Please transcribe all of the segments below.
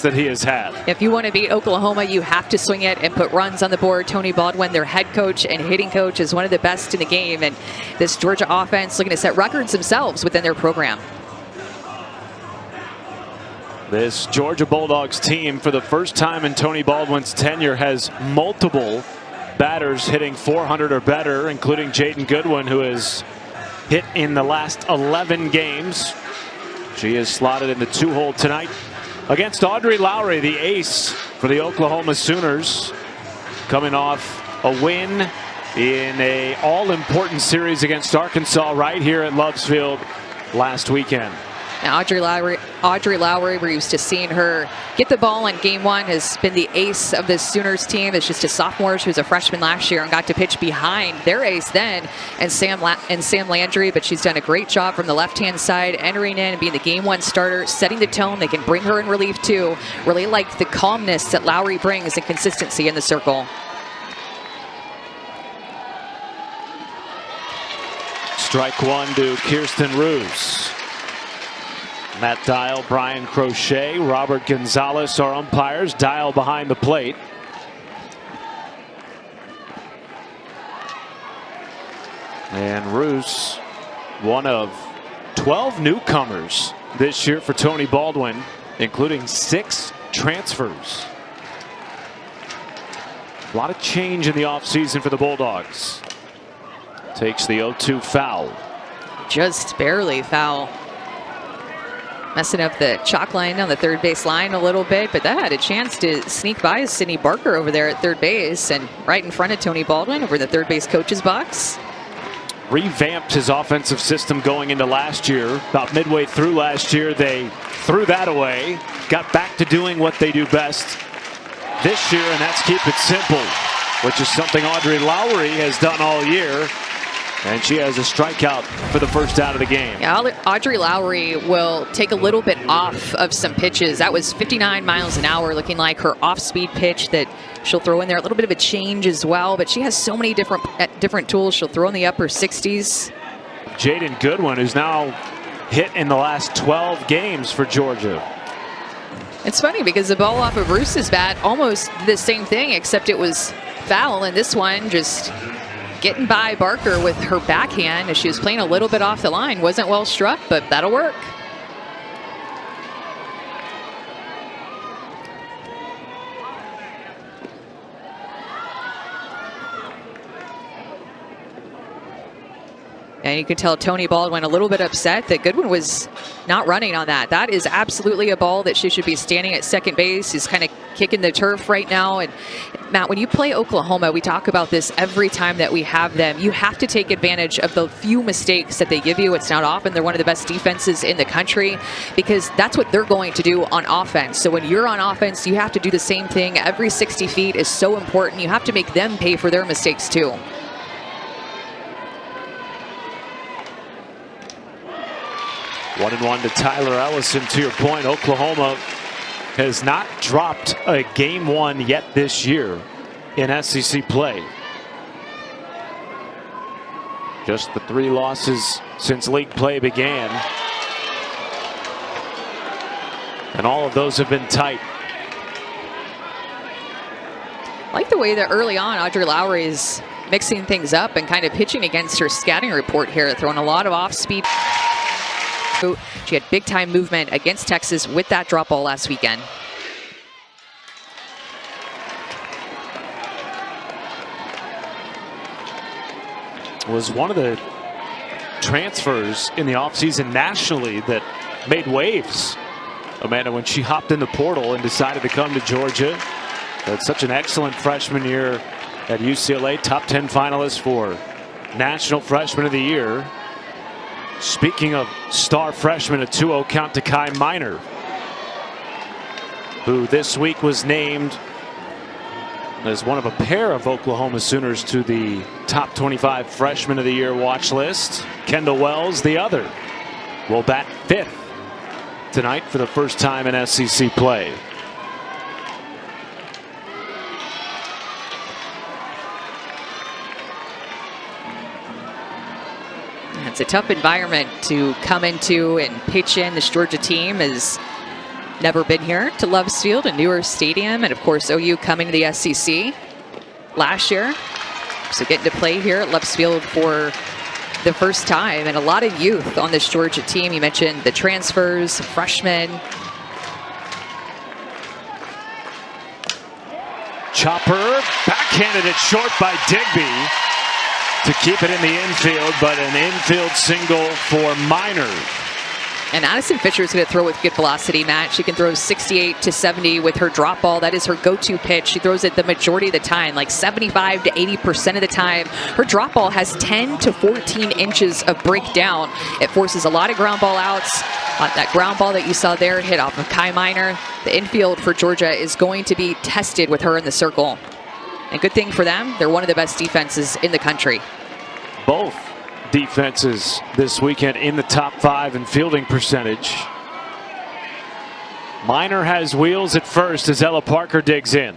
that he has had. If you want to beat Oklahoma, you have to swing it and put runs on the board. Tony Baldwin, their head coach and hitting coach, is one of the best in the game. And this Georgia offense looking to set records themselves within their program. This Georgia Bulldogs team, for the first time in Tony Baldwin's tenure, has multiple batters hitting 400 or better, including Jaden Goodwin, who has hit in the last 11 games. She is slotted in the 2-hole tonight against Audrey Lowry, the ace for the Oklahoma Sooners, coming off a win in an all-important series against Arkansas right here at Loves Field last weekend. Now, Audrey Lowry, we're used to seeing her get the ball in game one, has been the ace of this Sooners team. It's just a sophomore. She was a freshman last year and got to pitch behind their ace then, and Sam Landry. But she's done a great job from the left-hand side, entering in and being the game one starter, setting the tone. They can bring her in relief too. Really like the calmness that Lowry brings and consistency in the circle. Strike one to Kirsten Roos. Matt Dial, Brian Crochet, Robert Gonzalez are umpires. Dial behind the plate. And Roos, one of 12 newcomers this year for Tony Baldwin, including 6 transfers. A lot of change in the offseason for the Bulldogs. Takes the 0-2 foul. Just barely foul. Messing up the chalk line on the third base line a little bit, but that had a chance to sneak by Sydney Barker over there at third base and right in front of Tony Baldwin over the third base coach's box. Revamped his offensive system going into last year. About midway through last year, they threw that away, got back to doing what they do best this year, and that's keep it simple, which is something Audrey Lowry has done all year. And she has a strikeout for the first out of the game. Yeah, Audrey Lowry will take a little bit off of some pitches. That was 59 miles an hour, looking like her off-speed pitch that she'll throw in there. A little bit of a change as well, but she has so many different tools. She'll throw in the upper 60s. Jaden Goodwin, who's now hit in the last 12 games for Georgia. It's funny because the ball off of Roos's bat, almost the same thing, except it was foul, and this one just getting by Barker with her backhand as she was playing a little bit off the line. Wasn't well struck, but that'll work. And you could tell Tony Baldwin a little bit upset that Goodwin was not running on that. That is absolutely a ball that she should be standing at second base. He's kind of kicking the turf right now. And Matt, when you play Oklahoma, we talk about this every time that we have them. You have to take advantage of the few mistakes that they give you. It's not often. They're one of the best defenses in the country because that's what they're going to do on offense. So when you're on offense, you have to do the same thing. Every 60 feet is so important. You have to make them pay for their mistakes too. 1-1 to Tyler Ellison. To your point, Oklahoma has not dropped a game one yet this year in SEC play. Just the 3 losses since league play began. And all of those have been tight. I like the way that early on Audrey Lowry is mixing things up and kind of pitching against her scouting report here, throwing a lot of off-speed. She had big-time movement against Texas with that drop ball last weekend. Was one of the transfers in the offseason nationally that made waves, Amanda, when she hopped in the portal and decided to come to Georgia. Had such an excellent freshman year at UCLA, top 10 finalist for National Freshman of the Year. Speaking of star freshman, a 2-0 count to Kai Minor, who this week was named as one of a pair of Oklahoma Sooners to the top 25 freshman of the year watch list. Kendall Wells, the other, will bat 5th tonight for the first time in SEC play. It's a tough environment to come into and pitch in. This Georgia team is never been here to Loves Field, a newer stadium, and of course OU coming to the SEC last year. So getting to play here at Loves Field for the first time, and a lot of youth on this Georgia team. You mentioned the transfers, freshmen. Chopper backhanded it short by Digby to keep it in the infield, but an infield single for Minor. And Addison Fisher is going to throw with good velocity, Matt. She can throw 68 to 70 with her drop ball. That is her go-to pitch. She throws it the majority of the time, like 75 to 80% of the time. Her drop ball has 10 to 14 inches of breakdown. It forces a lot of ground ball outs. That ground ball that you saw there hit off of Kai Minor. The infield for Georgia is going to be tested with her in the circle. And good thing for them, they're one of the best defenses in the country. Both defenses this weekend in the top 5 in fielding percentage. Minor has wheels at first as Ella Parker digs in.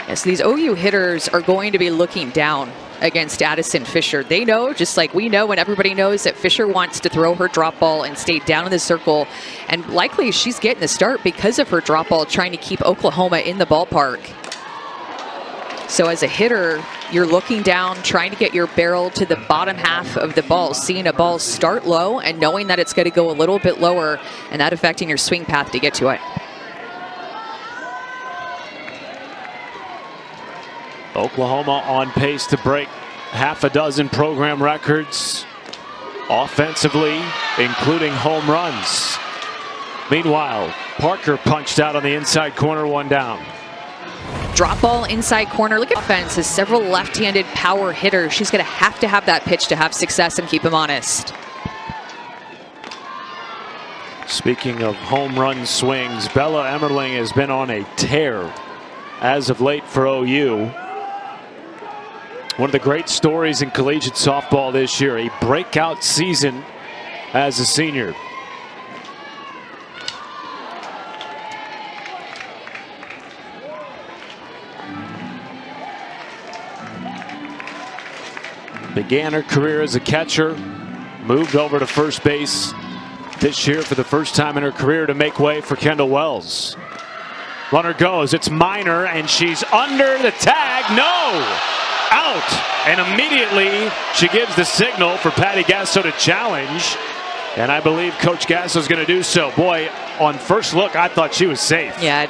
Yes, these OU hitters are going to be looking down against Addison Fisher. They know, just like we know, and everybody knows, that Fisher wants to throw her drop ball and stay down in the circle. And likely she's getting the start because of her drop ball, trying to keep Oklahoma in the ballpark. So as a hitter, you're looking down, trying to get your barrel to the bottom half of the ball, seeing a ball start low and knowing that it's going to go a little bit lower, and that affecting your swing path to get to it. Oklahoma on pace to break half a dozen program records offensively, including home runs. Meanwhile, Parker punched out on the inside corner, one down. Drop ball inside corner. Look at offense. Has several left-handed power hitters. She's going to have that pitch to have success and keep him honest. Speaking of home run swings, Bella Emmerling has been on a tear as of late for OU. One of the great stories in collegiate softball this year, a breakout season as a senior. Began her career as a catcher, moved over to first base this year for the first time in her career to make way for Kendall Wells. Runner goes, it's Minor, and she's under the tag. No! Out! And immediately she gives the signal for Patty Gasso to challenge. And I believe Coach Gasso is going to do so. Boy, on first look, I thought she was safe. Yeah, I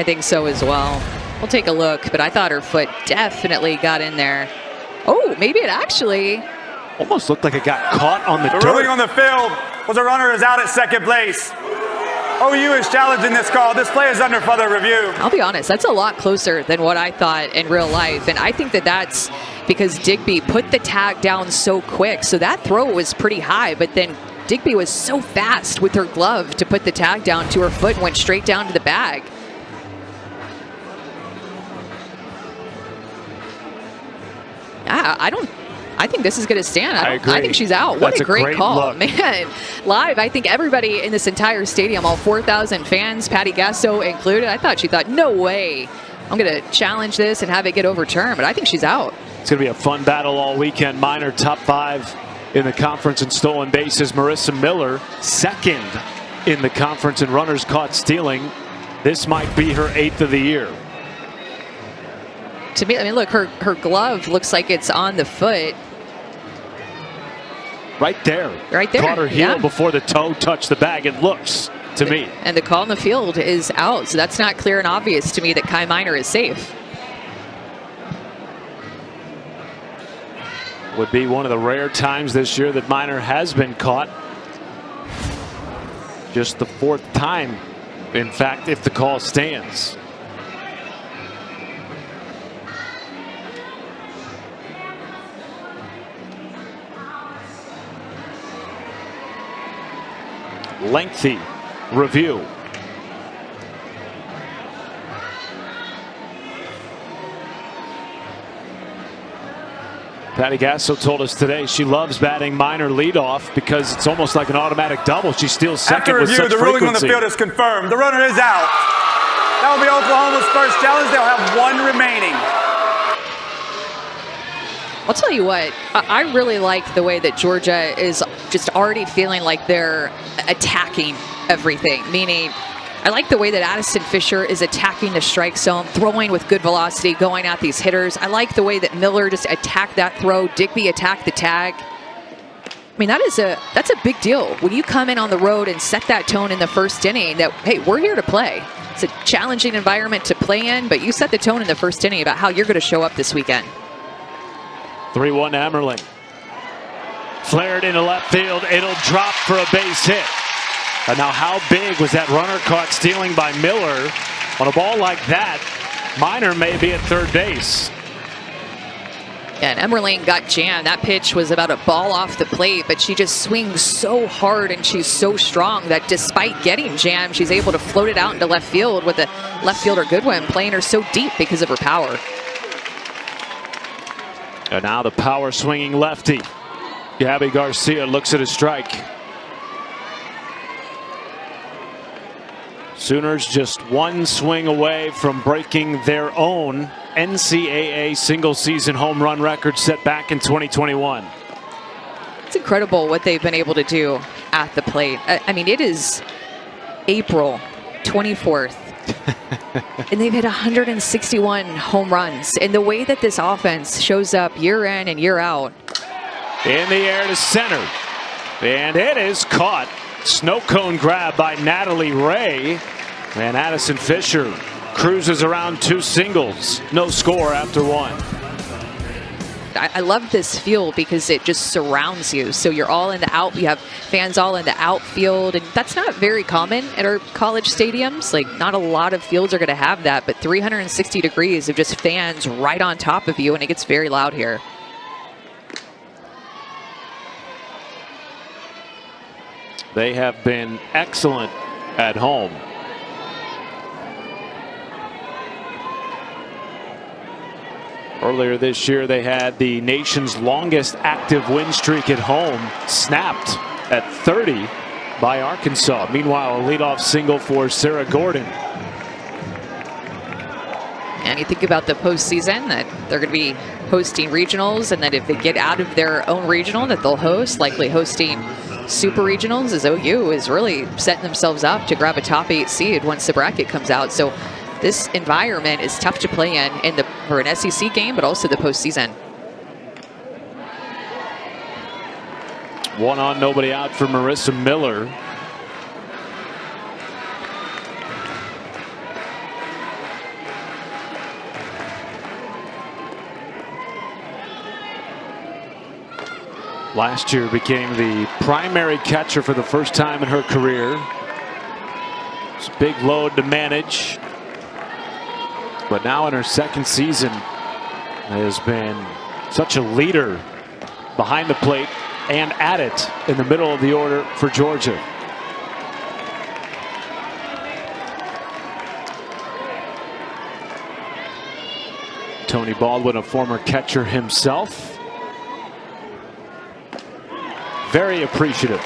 think so as well. We'll take a look, but I thought her foot definitely got in there. Oh, maybe it actually almost looked like it got caught on the dirt. The ruling on the field was a runner is out at second base. OU is challenging this call. This play is under further review. I'll be honest, that's a lot closer than what I thought in real life. And I think that that's because Digby put the tag down so quick. So that throw was pretty high, but then Digby was so fast with her glove to put the tag down to her foot and went straight down to the bag. I think this is going to stand. I agree. I think she's out. What That's a great call, look. man. Live, I think everybody in this entire stadium, all 4,000 fans, Patty Gasso included, she thought, no way. I'm going to challenge this and have it get overturned, but I think she's out. It's going to be a fun battle all weekend. Minor top 5 in the conference in stolen bases. Marissa Miller, second in the conference in runners caught stealing. This might be her 8th of the year. To me, I mean, look, her glove looks like it's on the foot. Right there. Right there. Caught her heel before the toe touched the bag, it looks to me. And the call in the field is out, so that's not clear and obvious to me that Kai Minor is safe. Would be one of the rare times this year that Minor has been caught. Just the 4th time, in fact, if the call stands. Lengthy review. Patty Gasso told us today she loves batting Minor leadoff because it's almost like an automatic double. She steals second with such frequency. The ruling on the field is confirmed. The runner is out. That will be Oklahoma's first challenge. They'll have one remaining. I'll tell you what, I really like the way that Georgia is just already feeling like they're attacking everything, meaning I like the way that Addison Fisher is attacking the strike zone, throwing with good velocity, going at these hitters. I like the way that Miller just attacked that throw. Digby attacked the tag. I mean, that's a big deal when you come in on the road and set that tone in the first inning that, hey, we're here to play. It's a challenging environment to play in, but you set the tone in the first inning about how you're going to show up this weekend. 3-1 Emmerling. Flared into left field. It'll drop for a base hit. And now how big was that runner caught stealing by Miller? On a ball like that, Minor may be at third base. And Emmerling got jammed. That pitch was about a ball off the plate, but she just swings so hard and she's so strong that despite getting jammed, she's able to float it out into left field with the left fielder Goodwin playing her so deep because of her power. And now the power swinging lefty. Gabby Garcia looks at a strike. Sooners just one swing away from breaking their own NCAA single-season home run record set back in 2021. It's incredible what they've been able to do at the plate. I mean, it is April 24th, and they've hit 161 home runs. And the way that this offense shows up year in and year out. In the air to center, and it is caught. Snow cone grab by Natalie Ray, and Addison Fisher cruises around two singles. No score after one. I love this field because it just surrounds you. So you're all in the out. You have fans all in the outfield, and that's not very common at our college stadiums. Like, not a lot of fields are going to have that, but 360 degrees of just fans right on top of you, and it gets very loud here. They have been excellent at home. Earlier this year, they had the nation's longest active win streak at home snapped at 30 by Arkansas. Meanwhile, a leadoff single for Sarah Gordon. And you think about the postseason, that they're going to be hosting regionals, and that if they get out of their own regional that they'll host, likely hosting super regionals, as OU is really setting themselves up to grab a top 8 seed once the bracket comes out. So this environment is tough to play in for an SEC game, but also the postseason. One on, nobody out for Marissa Miller. Last year became the primary catcher for the first time in her career. It's a big load to manage. But now in her second season has been such a leader behind the plate and at it in the middle of the order for Georgia. Tony Baldwin, a former catcher himself, very appreciative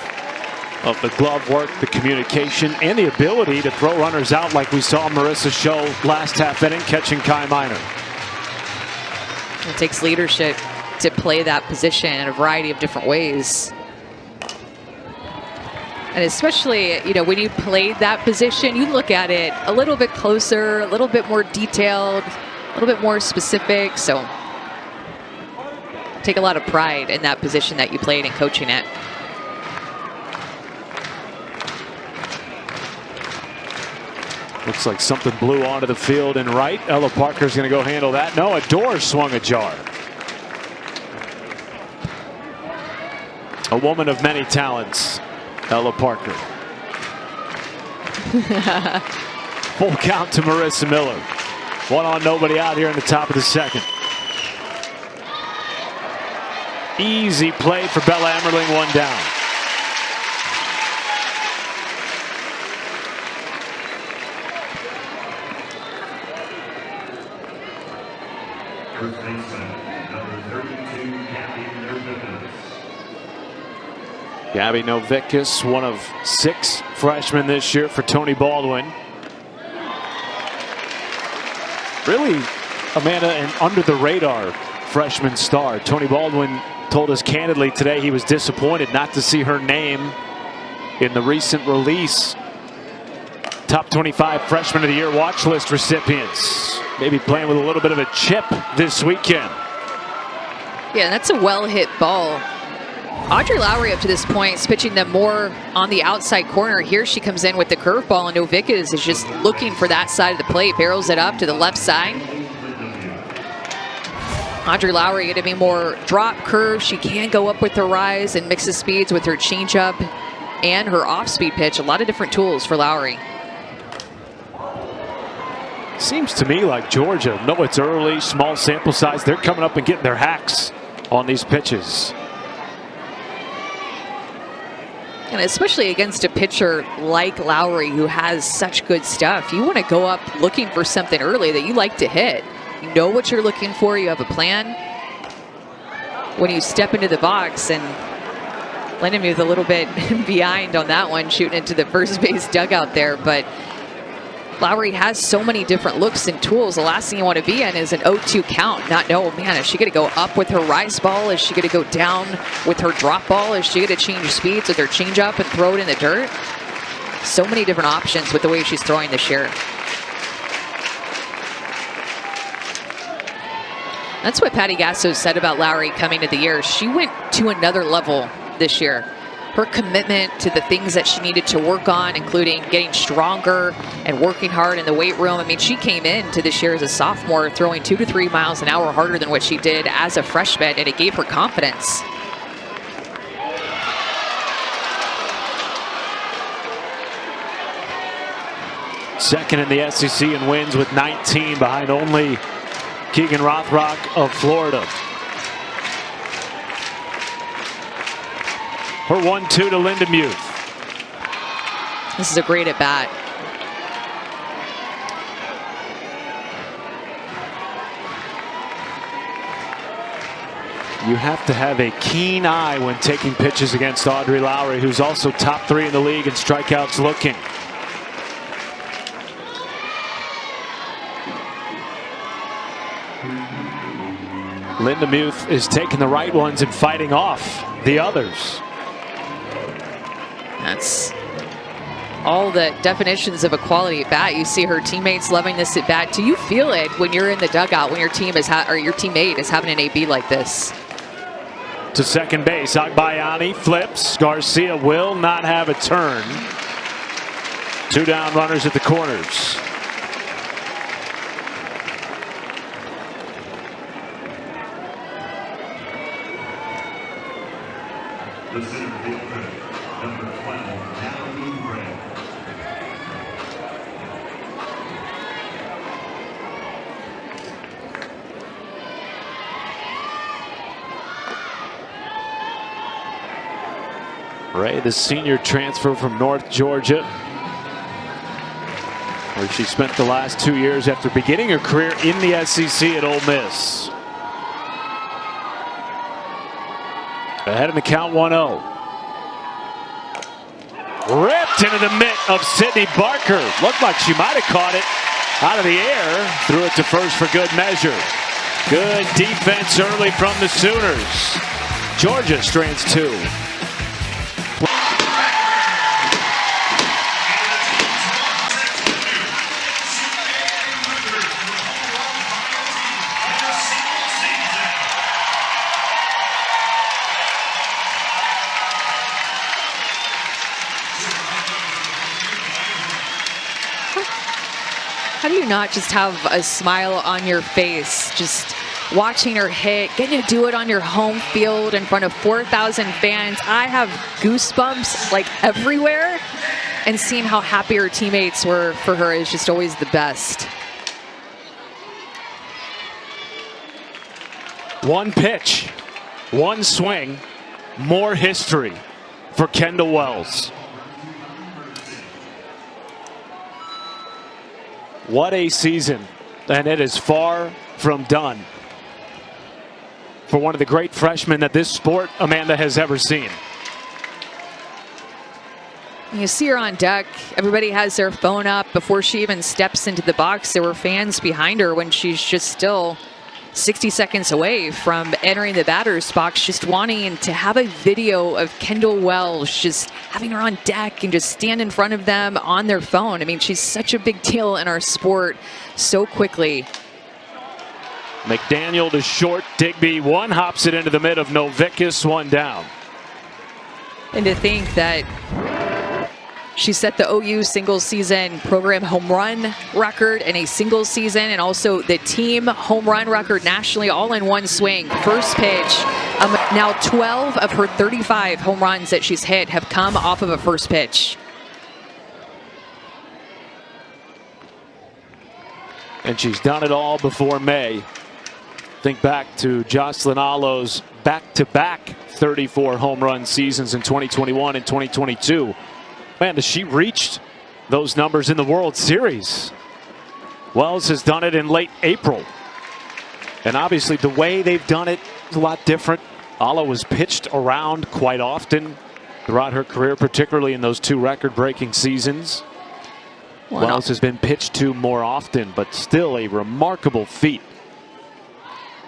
of the glove work, the communication, and the ability to throw runners out like we saw Marissa show last half inning catching Kai Minor. It takes leadership to play that position in a variety of different ways. And especially, you know, when you played that position, you look at it a little bit closer, a little bit more detailed, a little bit more specific. So take a lot of pride in that position that you played and coaching it. Looks like something blew onto the field and right. Ella Parker's going to go handle that. No, a door swung ajar. A woman of many talents, Ella Parker. Full count to Marissa Miller. One on, nobody out here in the top of the second. Easy play for Bella Emmerling, one down. First baseman, number 32, Gabby Novickus, one of 6 freshmen this year for Tony Baldwin. Really, Amanda, an under-the-radar freshman star. Tony Baldwin told us candidly today he was disappointed not to see her name in the recent release top 25 freshman of the year watch list recipients. Maybe playing with a little bit of a chip this weekend. Yeah, that's a well-hit ball. Audrey Lowry up to this point is pitching them more on the outside corner. Here she comes in with the curveball, and Novickis is just looking for that side of the plate. Barrels it up to the left side. Audrey Lowry going to be more drop curve. She can go up with her rise and mix the speeds with her changeup and her off-speed pitch. A lot of different tools for Lowry. Seems to me like Georgia, no, it's early, small sample size. They're coming up and getting their hacks on these pitches. And especially against a pitcher like Lowry, who has such good stuff, you want to go up looking for something early that you like to hit. You know what you're looking for. You have a plan. When you step into the box, and Lindemuth a little bit behind on that one, shooting into the first base dugout there. But Lowry has so many different looks and tools. The last thing you want to be in is an 0-2 count. Not know, man, is she going to go up with her rise ball? Is she going to go down with her drop ball? Is she going to change speeds with her changeup and throw it in the dirt? So many different options with the way she's throwing this year. That's what Patty Gasso said about Lowry coming to the year. She went to another level this year. Her commitment to the things that she needed to work on, including getting stronger and working hard in the weight room. I mean, she came into this year as a sophomore throwing 2 to 3 miles an hour harder than what she did as a freshman, and it gave her confidence. Second in the SEC in wins with 19, behind only Keegan Rothrock of Florida. Her 1-2 to Lindemuth. This is a great at bat. You have to have a keen eye when taking pitches against Audrey Lowry, who's also top 3 in the league in strikeouts looking. Lindemuth is taking the right ones and fighting off the others. That's all the definitions of a quality at bat. You see her teammates loving this at bat. Do you feel it when you're in the dugout, when your team is your teammate is having an AB like this? To second base, Agbayani flips. Garcia will not have a turn. 2 down runners at the corners. The center fielder, number 12, Natalie Ray. Ray, the senior transfer from North Georgia, where she spent the last 2 years after beginning her career in the SEC at Ole Miss. Ahead in the count, 1-0. Ripped into the mitt of Sydney Barker. Looked like she might have caught it out of the air. Threw it to first for good measure. Good defense early from the Sooners. Georgia strands 2. How do you not just have a smile on your face, just watching her hit, getting to do it on your home field in front of 4,000 fans? I have goosebumps like everywhere, and seeing how happy her teammates were for her is just always the best. One pitch, one swing, more history for Kendall Wells. What a season, and it is far from done for one of the great freshmen that this sport, Amanda, has ever seen. You see her on deck. Everybody has their phone up. Before she even steps into the box, there were fans behind her when she's just still 60 seconds away from entering the batter's box, just wanting to have a video of Kendall Wells, just having her on deck and just stand in front of them on their phone. I mean, she's such a big deal in our sport so quickly. McDaniel to short. Digby one hops it into the mid of Novickus, one down. And to think that she set the OU single season program home run record in a single season, and also the team home run record nationally, all in one swing. First pitch. Now 12 of her 35 home runs that she's hit have come off of a first pitch. And she's done it all before May. Think back to Jocelyn Allo's back-to-back 34 home run seasons in 2021 and 2022. Man, has she reached those numbers in the World Series? Wells has done it in late April. And obviously the way they've done it is a lot different. Allo was pitched around quite often throughout her career, particularly in those two record-breaking seasons. Wells has been pitched to more often, but still a remarkable feat.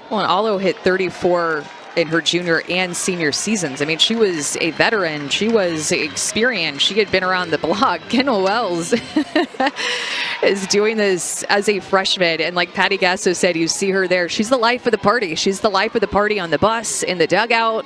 Well, and Allo hit 34 in her junior and senior seasons. I mean, she was a veteran. She was experienced. She had been around the block. Kendall Wells is doing this as a freshman. And like Patty Gasso said, you see her there. She's the life of the party. She's the life of the party on the bus, in the dugout.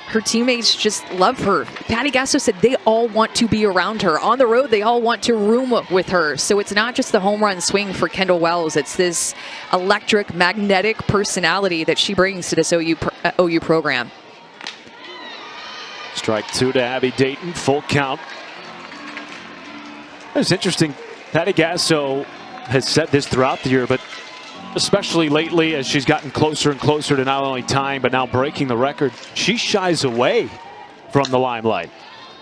Her teammates just love her. Patty Gasso said they all want to be around her. On the road, they all want to room with her. So it's not just the home run swing for Kendall Wells. It's this electric, magnetic personality that she brings to this OU program. Strike two to Abby Dayton, full count. It's interesting. Patty Gasso has said this throughout the year, but especially lately as she's gotten closer and closer to not only tying but now breaking the record, she shies away from the limelight.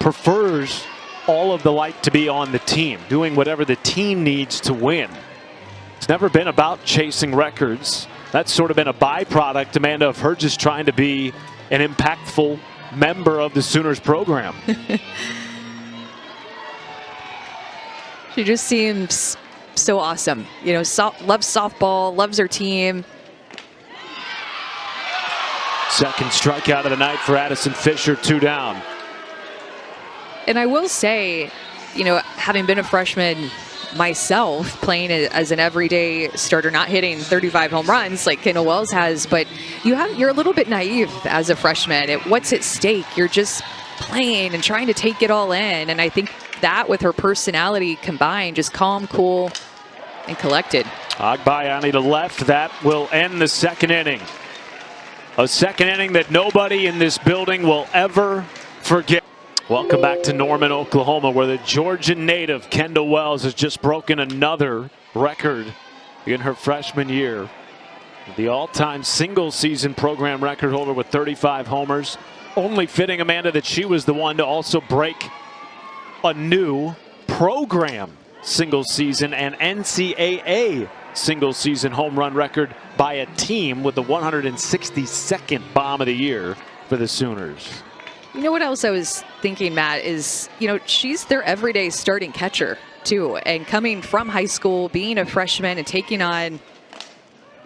Prefers all of the light to be on the team, doing whatever the team needs to win. It's never been about chasing records. That's sort of been a byproduct, Amanda, of her just trying to be an impactful member of the Sooners program. She just seems so awesome. You know, loves softball, loves her team. Second strikeout of the night for Addison Fisher, two down. And I will say, you know, having been a freshman myself, playing as an everyday starter, not hitting 35 home runs like Kendall Wells has, but you're a little bit naive as a freshman. What's at stake? You're just playing and trying to take it all in. And I think that with her personality combined, just calm, cool, and collected. Agbayani to left. That will end the second inning. A second inning that nobody in this building will ever forget. Welcome back to Norman, Oklahoma, where the Georgia native Kendall Wells has just broken another record in her freshman year. The all-time single-season program record holder with 35 homers. Only fitting, Amanda, that she was the one to also break a new program single season and NCAA single season home run record by a team with the 162nd bomb of the year for the Sooners. You know what else I was thinking, Matt, is, you know, she's their everyday starting catcher too. And coming from high school, being a freshman and taking on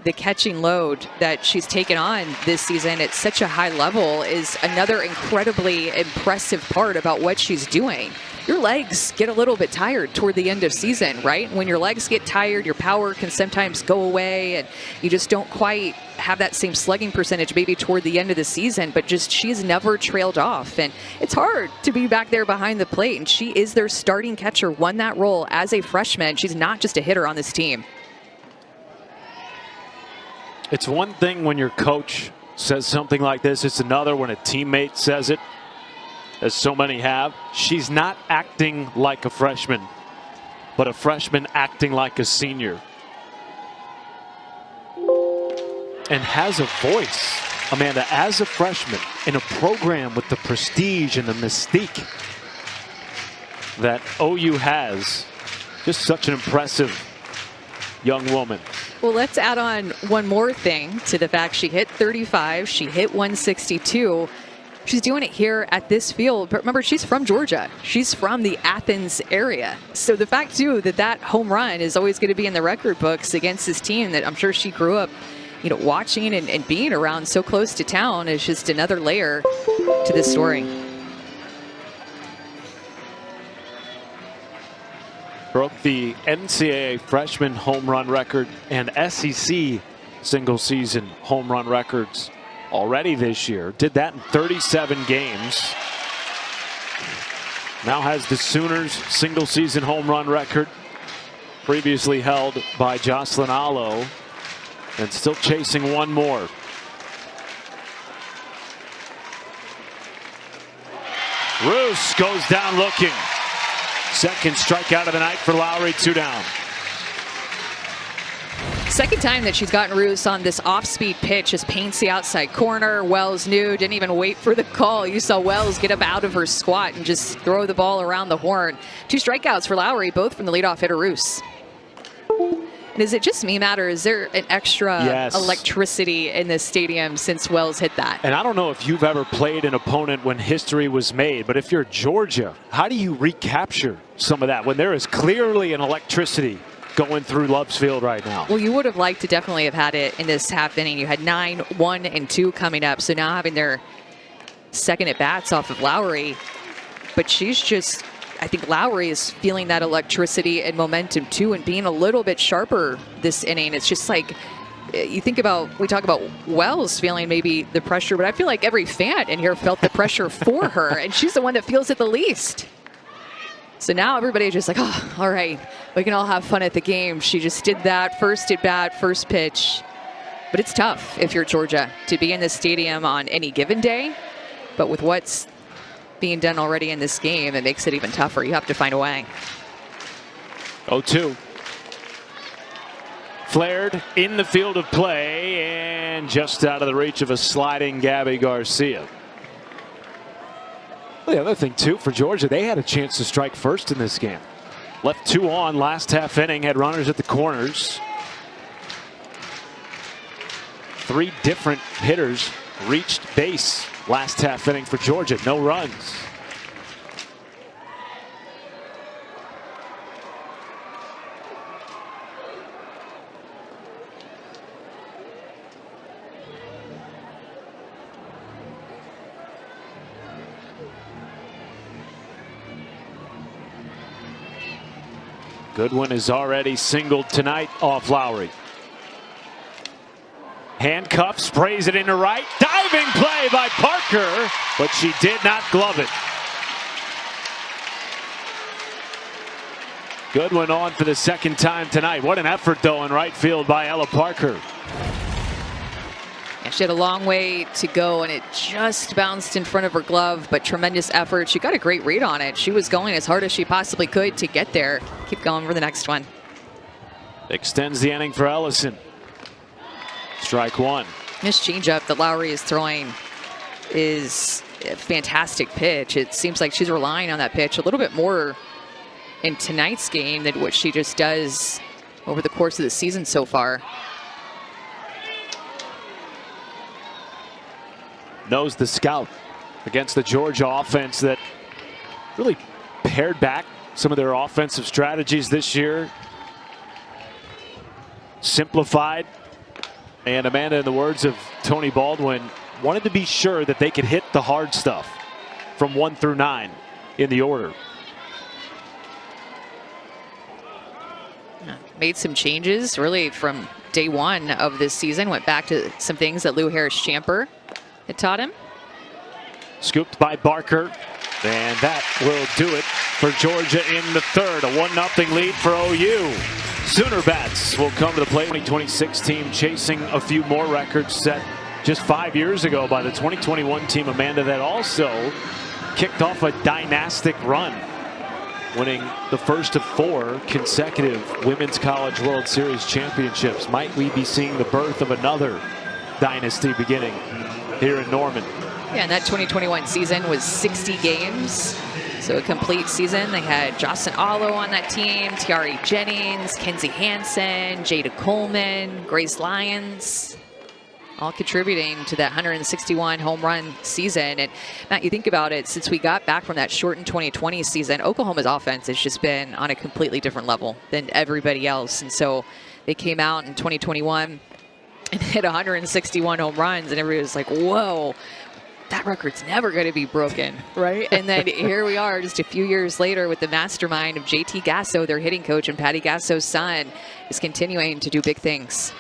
the catching load that she's taken on this season at such a high level is another incredibly impressive part about what she's doing. Your legs get a little bit tired toward the end of season, right? When your legs get tired, your power can sometimes go away and you just don't quite have that same slugging percentage maybe toward the end of the season, but just she's never trailed off. And it's hard to be back there behind the plate, and she is their starting catcher, won that role as a freshman. She's not just a hitter on this team. It's one thing when your coach says something like this. It's another when a teammate says it, as so many have. She's not acting like a freshman, but a freshman acting like a senior. And has a voice, Amanda, as a freshman in a program with the prestige and the mystique that OU has. Just such an impressive young woman. Well, let's add on one more thing to the fact she hit 35, she hit 162. she's doing it here at this field. But remember, she's from Georgia. She's from the Athens area. So the fact, too, that home run is always going to be in the record books against this team that I'm sure she grew up, watching and being around so close to town is just another layer to this story. Broke the NCAA freshman home run record and SEC single season home run records already this year. Did that in 37 games. Now has the Sooners single season home run record, previously held by Jocelyn Allo, and still chasing one more. Roos goes down looking. Second strikeout of the night for Lowry, 2 down. Second time that she's gotten Roos on this off-speed pitch, just paints the outside corner. Wells knew, didn't even wait for the call. You saw Wells get up out of her squat and just throw the ball around the horn. 2 strikeouts for Lowry, both from the leadoff hitter Roos. And is it just me, Matt, or is there an extra electricity in this stadium since Wells hit that? And I don't know if you've ever played an opponent when history was made, but if you're Georgia, how do you recapture some of that when there is clearly an electricity going through Love's Field right now? Well, you would have liked to definitely have had it in this half inning. You had 9, 1, and 2 coming up. So now having their second at bats off of Lowry, but she's just, I think Lowry is feeling that electricity and momentum too, and being a little bit sharper this inning. It's just like, you think about, we talk about Wells feeling maybe the pressure, but I feel like every fan in here felt the pressure for her, and she's the one that feels it the least. So now everybody's just like, oh, all right, we can all have fun at the game. She just did that, first at bat, first pitch. But it's tough if you're Georgia to be in this stadium on any given day. But with what's being done already in this game, it makes it even tougher. You have to find a way. 0-2. Flared in the field of play and just out of the reach of a sliding Gabby Garcia. The other thing, too, for Georgia, they had a chance to strike first in this game. Left 2 on last half inning, had runners at the corners. 3 different hitters reached base last half inning for Georgia. No runs. Goodwin is already singled tonight off Lowry. Handcuff, sprays it into right. Diving play by Parker, but she did not glove it. Goodwin on for the second time tonight. What an effort, though, in right field by Ella Parker. She had a long way to go, and it just bounced in front of her glove, but tremendous effort. She got a great read on it. She was going as hard as she possibly could to get there. Keep going for the next one. Extends the inning for Ellison. Strike 1. This changeup that Lowry is throwing is a fantastic pitch. It seems like she's relying on that pitch a little bit more in tonight's game than what she just does over the course of the season so far. Knows the scout against the Georgia offense that really pared back some of their offensive strategies this year. Simplified. And Amanda, in the words of Tony Baldwin, wanted to be sure that they could hit the hard stuff from 1 through 9 in the order. Made some changes really from day 1 of this season. Went back to some things that Lou Harris-Champer had taught him. Scooped by Barker, and that will do it for Georgia in the third. A 1-0 lead for OU. Sooner bats will come to the plate. 2026 team chasing a few more records set just 5 years ago by the 2021 team, Amanda, that also kicked off a dynastic run, winning the first of 4 consecutive Women's College World Series championships. Might we be seeing the birth of another dynasty beginning here in Norman? Yeah, and that 2021 season was 60 games. So a complete season. They had Jocelyn Allo on that team, Tiari Jennings, Kenzie Hansen, Jada Coleman, Grace Lyons. all contributing to that 161 home run season. And Matt, you think about it, since we got back from that shortened 2020 season, Oklahoma's offense has just been on a completely different level than everybody else. And so they came out in 2021 and hit 161 home runs, and everybody was like, whoa, that record's never going to be broken, right? And then here we are just a few years later with the mastermind of JT Gasso, their hitting coach, and Patty Gasso's son is continuing to do big things.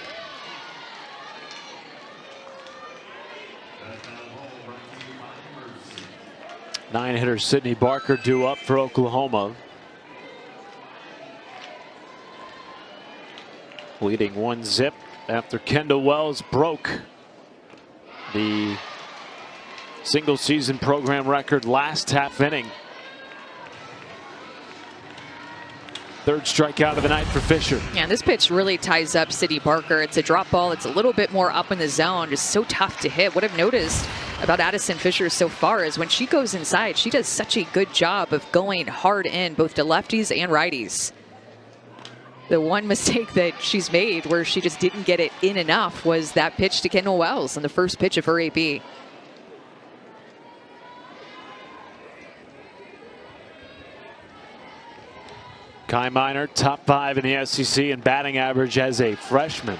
Nine-hitter Sydney Barker due up for Oklahoma. Leading 1-0 after Kendall Wells broke the single season program record last half inning. Third strikeout of the night for Fisher. Yeah, this pitch really ties up Sydney Barker. It's a drop ball. It's a little bit more up in the zone. Just so tough to hit. What I've noticed about Addison Fisher so far is when she goes inside, she does such a good job of going hard in, both to lefties and righties. The one mistake that she's made where she just didn't get it in enough was that pitch to Kendall Wells on the first pitch of her AB. Kai Minor, top 5 in the SEC in batting average as a freshman.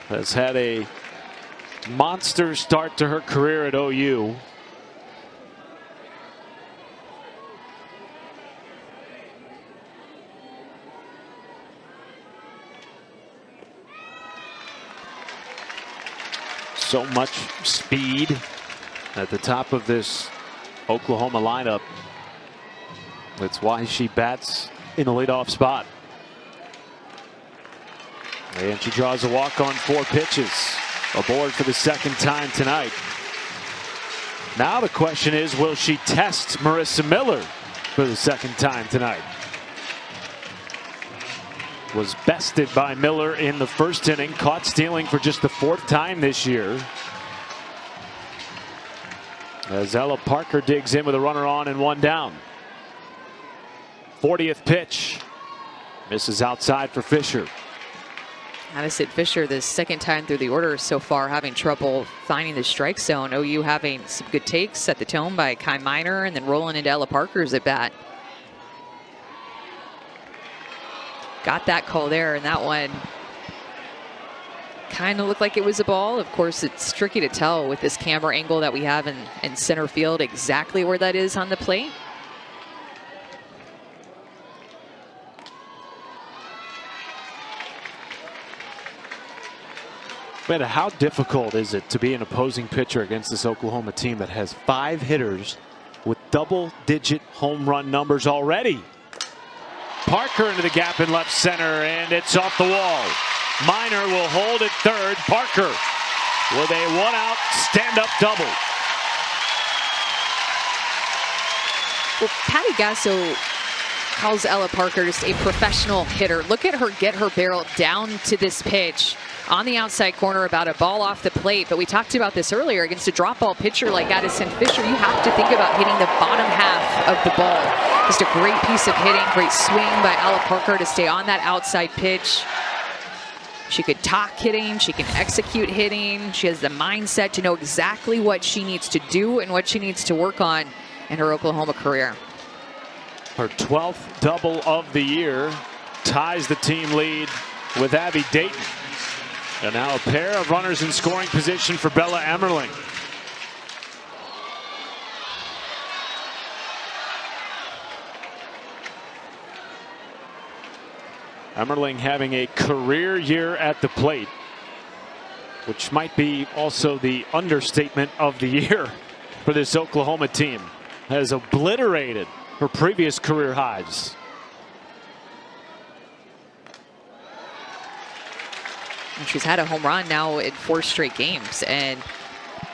Has had a monster start to her career at OU. So much speed at the top of this Oklahoma lineup. That's why she bats in the leadoff spot. And she draws a walk on 4 pitches. Aboard for the second time tonight. Now the question is, will she test Marissa Miller for the second time tonight? Was bested by Miller in the first inning, caught stealing for just the 4th time this year. As Ella Parker digs in with a runner on and 1 down. 40th pitch. Misses outside for Fisher. Addison Fisher, the second time through the order so far, having trouble finding the strike zone. OU having some good takes, set the tone by Kai Minor, and then rolling into Ella Parker's at bat. Got that call there, and that one kind of looked like it was a ball. Of course, it's tricky to tell with this camera angle that we have in center field exactly where that is on the plate. But how difficult is it to be an opposing pitcher against this Oklahoma team that has 5 hitters with double-digit home run numbers already? Parker into the gap in left center, and it's off the wall. Minor will hold at third. Parker with a 1-out stand-up double. Well, Patty Gasso calls Ella Parker just a professional hitter. Look at her get her barrel down to this pitch on the outside corner, about a ball off the plate. But we talked about this earlier, against a drop ball pitcher like Addison Fisher, you have to think about hitting the bottom half of the ball. Just a great piece of hitting, great swing by Ella Parker to stay on that outside pitch. She could talk hitting, she can execute hitting. She has the mindset to know exactly what she needs to do and what she needs to work on in her Oklahoma career. Her 12th double of the year ties the team lead with Abby Dayton. And now a pair of runners in scoring position for Bella Emmerling. Emmerling having a career year at the plate, which might be also the understatement of the year for this Oklahoma team. Has obliterated her previous career highs. And she's had a home run now in 4 straight games. And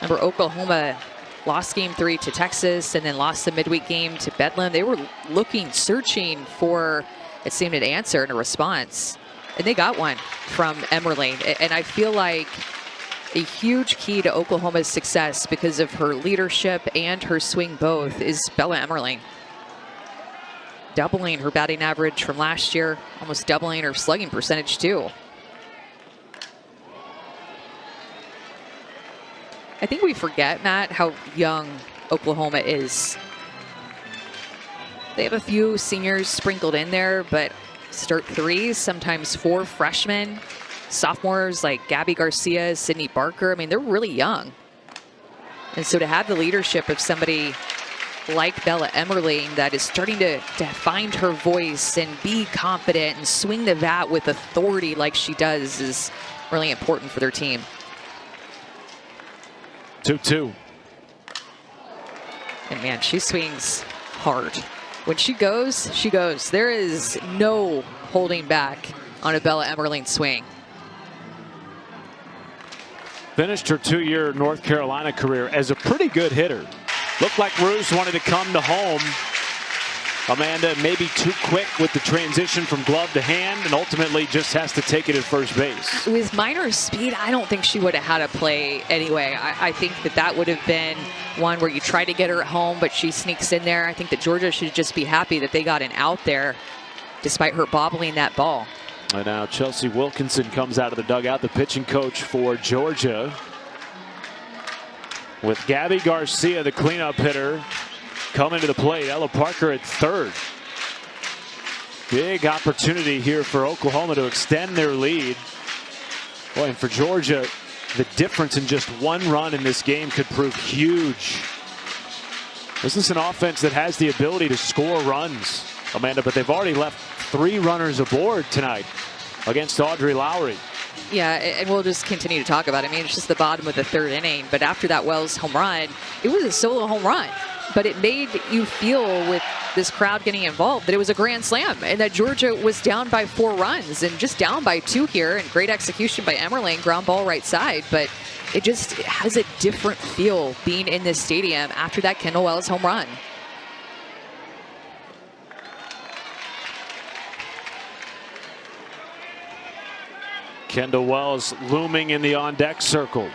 remember, Oklahoma lost game 3 to Texas and then lost the midweek game to Bedlam. They were looking, searching for, it seemed, an answer and a response. And they got one from Emmerling. And I feel like a huge key to Oklahoma's success, because of her leadership and her swing both, is Bella Emmerling. Doubling her batting average from last year, almost doubling her slugging percentage too. I think we forget, Matt, how young Oklahoma is. They have a few seniors sprinkled in there, but start 3, sometimes 4 freshmen. Sophomores like Gabby Garcia, Sydney Barker, I mean, they're really young. And so to have the leadership of somebody like Bella Emmerling that is starting to find her voice and be confident and swing the bat with authority like she does is really important for their team. 2-2. And man, she swings hard. When she goes, she goes. There is no holding back on a Bella Emmerling swing. Finished her 2-year North Carolina career as a pretty good hitter. Looked like Roos wanted to come to home. Amanda maybe too quick with the transition from glove to hand, and ultimately just has to take it at first base. With minor speed, I don't think she would have had a play anyway. I think that would have been one where you try to get her at home, but she sneaks in there. I think that Georgia should just be happy that they got an out there despite her bobbling that ball. And now Chelsea Wilkinson comes out of the dugout, the pitching coach for Georgia. With Gabby Garcia, the cleanup hitter, coming to the plate. Ella Parker at third. Big opportunity here for Oklahoma to extend their lead. Boy, and for Georgia, the difference in just 1 run in this game could prove huge. This is an offense that has the ability to score runs, Amanda, but they've already left 3 runners aboard tonight against Audrey Lowry. Yeah, and we'll just continue to talk about it. I mean, it's just the bottom of the 3rd inning, but after that Wells home run, it was a solo home run. But it made you feel, with this crowd getting involved, that it was a grand slam and that Georgia was down by 4 runs and just down by 2 here, and great execution by Emmerling, ground ball right side. But it just has a different feel being in this stadium after that Kendall Wells home run. Kendall Wells looming in the on-deck circle.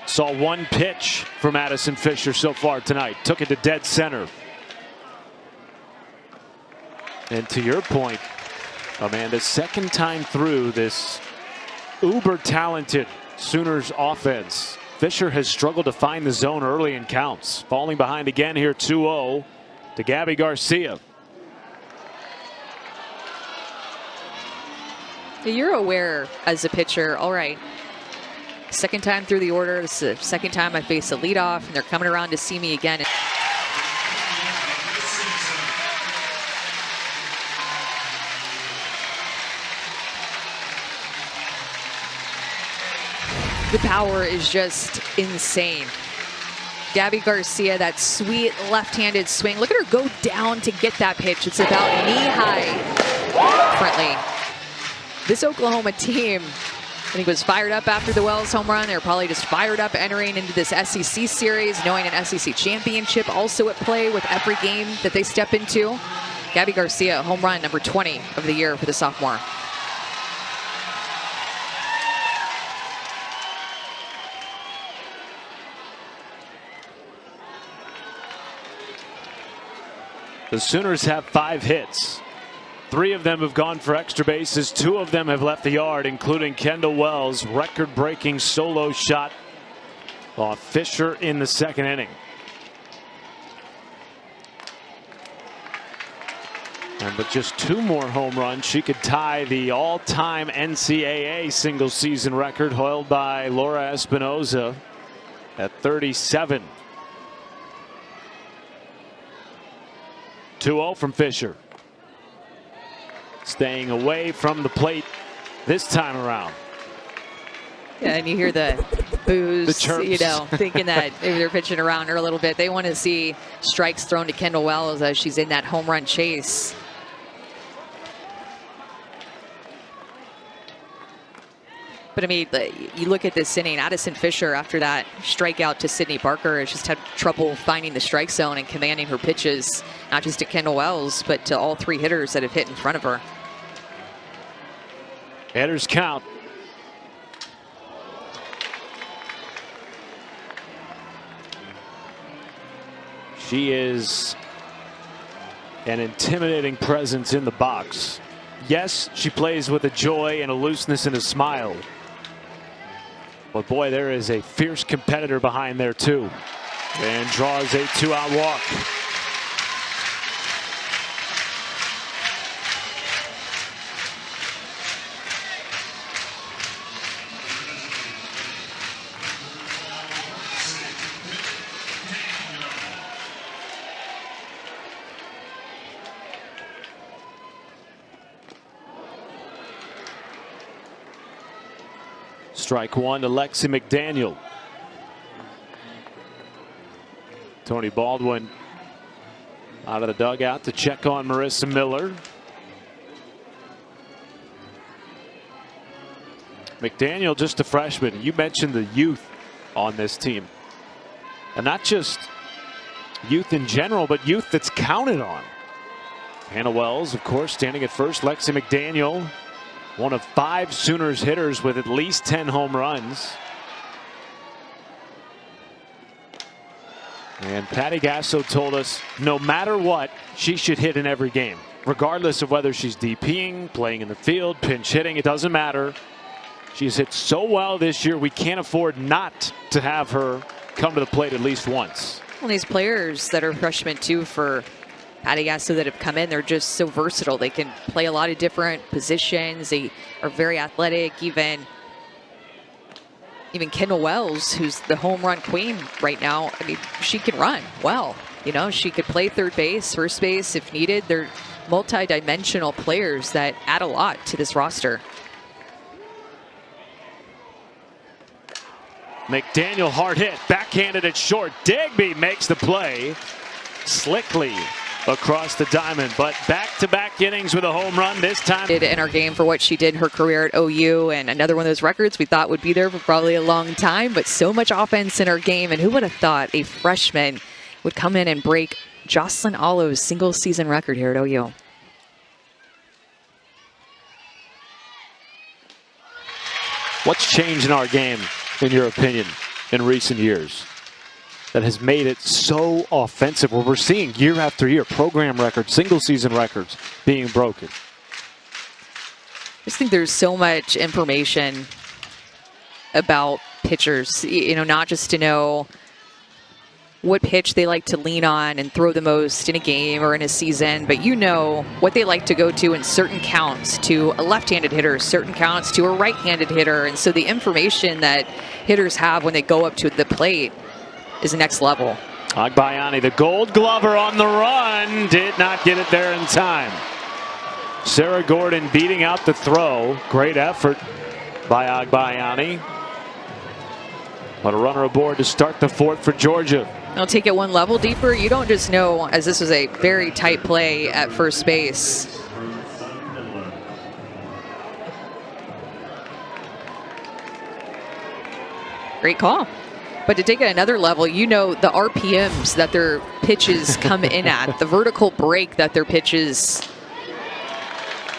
Saw 1 pitch from Addison Fisher so far tonight. Took it to dead center. And to your point, Amanda, second time through this uber talented Sooners offense, Fisher has struggled to find the zone early in counts. Falling behind again here, 2-0 to Gabby Garcia. You're aware as a pitcher, all right, second time through the order, this is the second time I face a leadoff, and they're coming around to see me again. The power is just insane. Gabby Garcia, that sweet left-handed swing. Look at her go down to get that pitch. It's about knee-high differently. This Oklahoma team, I think, was fired up after the Wells home run. They were probably just fired up entering into this SEC series, knowing an SEC championship also at play with every game that they step into. Gabby Garcia, home run number 20 of the year for the sophomore. The Sooners have 5 hits. 3 of them have gone for extra bases. 2 of them have left the yard, including Kendall Wells' record-breaking solo shot off Fisher in the 2nd inning. And with just 2 more home runs, she could tie the all-time NCAA single-season record held by Laura Espinoza at 37. 2-0 from Fisher. Staying away from the plate this time around. Yeah, and you hear the boos, the chirps. You know, thinking that maybe they're pitching around her a little bit. They want to see strikes thrown to Kendall Wells as she's in that home run chase. But I mean, you look at this inning, Addison Fisher, after that strikeout to Sydney Barker, has just had trouble finding the strike zone and commanding her pitches, not just to Kendall Wells, but to all 3 hitters that have hit in front of her. Hitters count. She is an intimidating presence in the box. Yes, she plays with a joy and a looseness and a smile. But boy, there is a fierce competitor behind there too. And draws a 2-out walk. Strike one to Lexi McDaniel. Tony Baldwin out of the dugout to check on Marissa Miller. McDaniel, just a freshman. You mentioned the youth on this team. And not just youth in general, but youth that's counted on. Hannah Wells, of course, standing at first. Lexi McDaniel, one of 5 Sooners hitters with at least 10 home runs. And Patty Gasso told us no matter what, she should hit in every game, regardless of whether she's DPing, playing in the field, pinch hitting, it doesn't matter. She's hit so well this year, we can't afford not to have her come to the plate at least once. Well, these players that are freshmen too for Patty Gasso that have come in, they're just so versatile. They can play a lot of different positions. They are very athletic. Even Kendall Wells, who's the home run queen right now, I mean, she can run well. You know, she could play third base, first base if needed. They're multi-dimensional players that add a lot to this roster. McDaniel, hard hit, backhanded at short. Digby makes the play slickly across the diamond, but back-to-back innings with a home run this time. In our game for what she did in her career at OU, and another one of those records we thought would be there for probably a long time, but so much offense in her game, and who would have thought a freshman would come in and break Jocelyn Allo's single-season record here at OU. What's changed in our game, in your opinion, in recent years that has made it so offensive, where we're seeing year after year program records, single season records being broken? I just think there's so much information about pitchers, you know, not just to know what pitch they like to lean on and throw the most in a game or in a season, but you know what they like to go to in certain counts to a left-handed hitter, certain counts to a right-handed hitter. And so the information that hitters have when they go up to the plate is next level. Agbayani, the Gold Glover on the run, did not get it there in time. Sarah Gordon beating out the throw. Great effort by Agbayani. But a runner aboard to start the 4th for Georgia. I'll take it one level deeper. You don't just know, as this was a very tight play at first base. Great call. But to take it another level, you know the RPMs that their pitches come in at, the vertical break that their pitches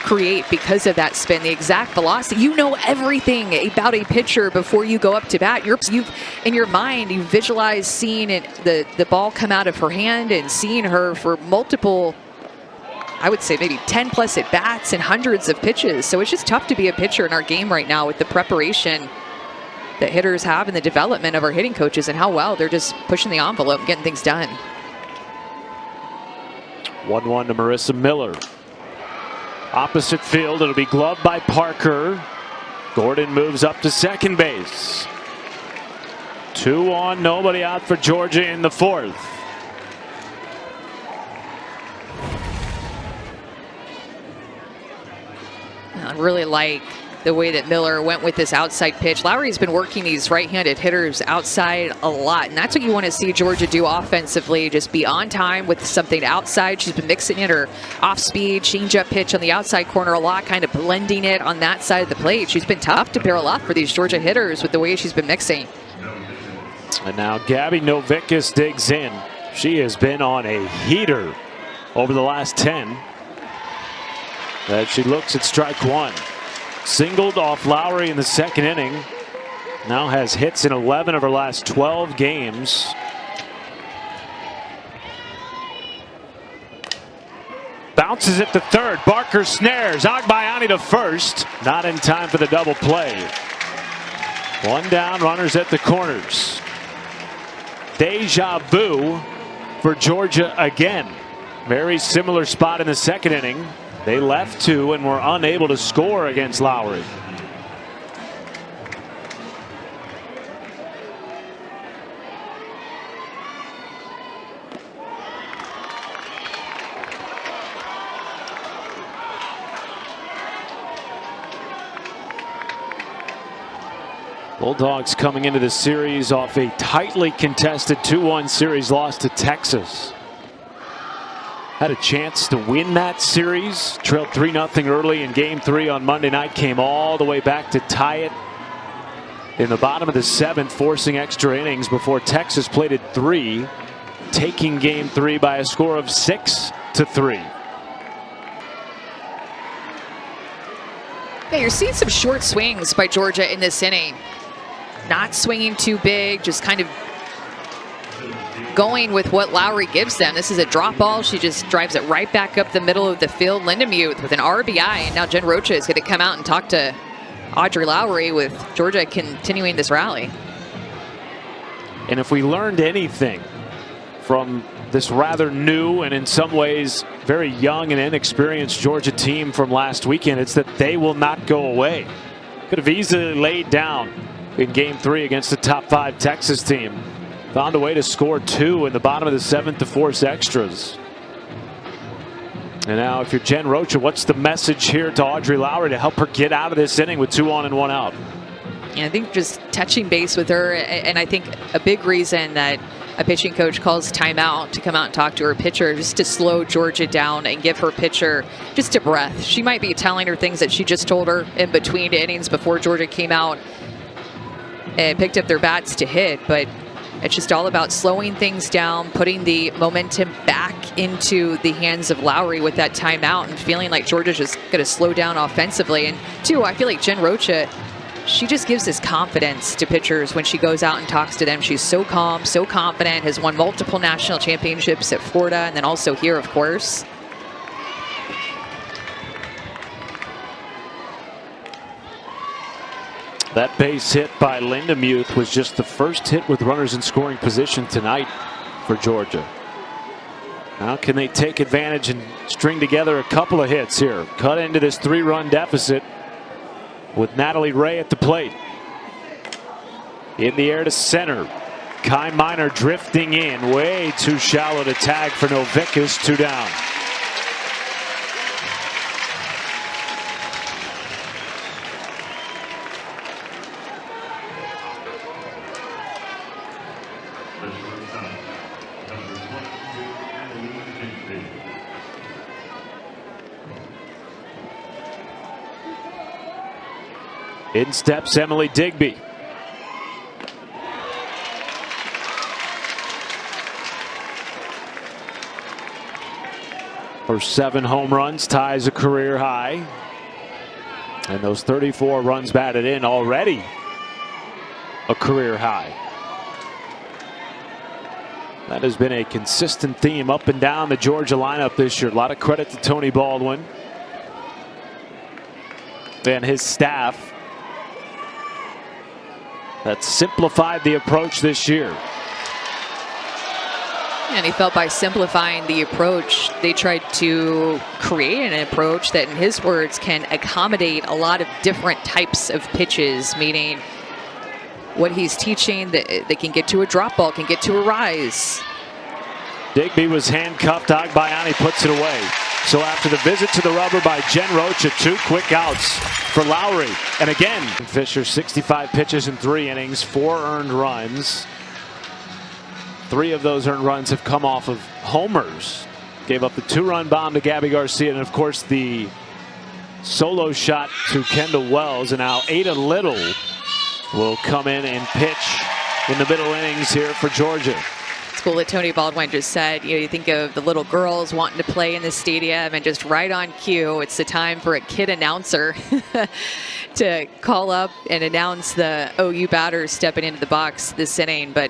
create because of that spin, the exact velocity. You know everything about a pitcher before you go up to bat. You've in your mind, you visualize seeing it, the ball come out of her hand and seeing her for multiple, I would say maybe 10 plus at bats and hundreds of pitches. So it's just tough to be a pitcher in our game right now with the preparation that hitters have and the development of our hitting coaches and how well they're just pushing the envelope and getting things done. 1-1 to Marissa Miller. Opposite field, it'll be gloved by Parker. Gordon moves up to second base. 2 on, nobody out for Georgia in the 4th. I really like the way that Miller went with this outside pitch. Lowry's been working these right-handed hitters outside a lot, and that's what you want to see Georgia do offensively, just be on time with something outside. She's been mixing in her off-speed, change-up pitch on the outside corner a lot, kind of blending it on that side of the plate. She's been tough to barrel off for these Georgia hitters with the way she's been mixing. And now Gabby Novickus digs in. She has been on a heater over the last 10. As she looks at strike one. Singled off Lowry in the 2nd inning. Now has hits in 11 of her last 12 games. Bounces it to 3rd. Barker snares. Agbayani to 1st. Not in time for the double play. One down, runners at the corners. Deja vu for Georgia again. Very similar spot in the second inning. They left two and were unable to score against Lowry. Bulldogs coming into the series off a tightly contested 2-1 series loss to Texas. Had a chance to win that series. Trailed 3-0 early in Game 3 on Monday night. Came all the way back to tie it in the bottom of the 7th, forcing extra innings before Texas plated 3, taking Game 3 by a score of 6-3. Yeah, you're seeing some short swings by Georgia in this inning. Not swinging too big, just kind of going with what Lowry gives them. This is a drop ball. She just drives it right back up the middle of the field. Lindemuth with an RBI, and now Jen Rocha is going to come out and talk to Audrey Lowry, with Georgia continuing this rally. And if we learned anything from this rather new and in some ways very young and inexperienced Georgia team from last weekend, it's that they will not go away. Could have easily laid down in Game 3 against the top 5 Texas team. Found a way to score 2 in the bottom of the 7th to force extras. And now if you're Jen Rocha, what's the message here to Audrey Lowry to help her get out of this inning with 2 on and 1 out? And I think just touching base with her, and I think a big reason that a pitching coach calls timeout to come out and talk to her pitcher, just to slow Georgia down and give her pitcher just a breath. She might be telling her things that she just told her in between innings before Georgia came out and picked up their bats to hit, but it's just all about slowing things down, putting the momentum back into the hands of Lowry with that timeout, and feeling like Georgia's just going to slow down offensively. And two, I feel like Jen Rocha, she just gives this confidence to pitchers when she goes out and talks to them. She's so calm, so confident, has won multiple national championships at Florida and then also here, of course. That base hit by Lindemuth was just the first hit with runners in scoring position tonight for Georgia. Now can they take advantage and string together a couple of hits here? Cut into this 3-run deficit with Natalie Ray at the plate. In the air to center. Kai Miner drifting in, way too shallow to tag for Novickas. 2 down. In steps Emily Digby. Her 7 home runs ties a career high. And those 34 runs batted in already a career high. That has been a consistent theme up and down the Georgia lineup this year. A lot of credit to Tony Baldwin and his staff that simplified the approach this year. And he felt by simplifying the approach, they tried to create an approach that, in his words, can accommodate a lot of different types of pitches, meaning what he's teaching, that they can get to a drop ball, can get to a rise. Digby was handcuffed. Agbayani puts it away. So after the visit to the rubber by Jen Rocha, 2 quick outs for Lowry. And again, Fisher, 65 pitches in 3 innings, 4 earned runs. 3 of those earned runs have come off of homers. Gave up the 2-run bomb to Gabby Garcia, and of course the solo shot to Kendall Wells. And now Ada Little will come in and pitch in the middle innings here for Georgia. It's cool that Tony Baldwin just said, you know, you think of the little girls wanting to play in the stadium, and just right on cue, it's the time for a kid announcer to call up and announce the OU batters stepping into the box this inning. But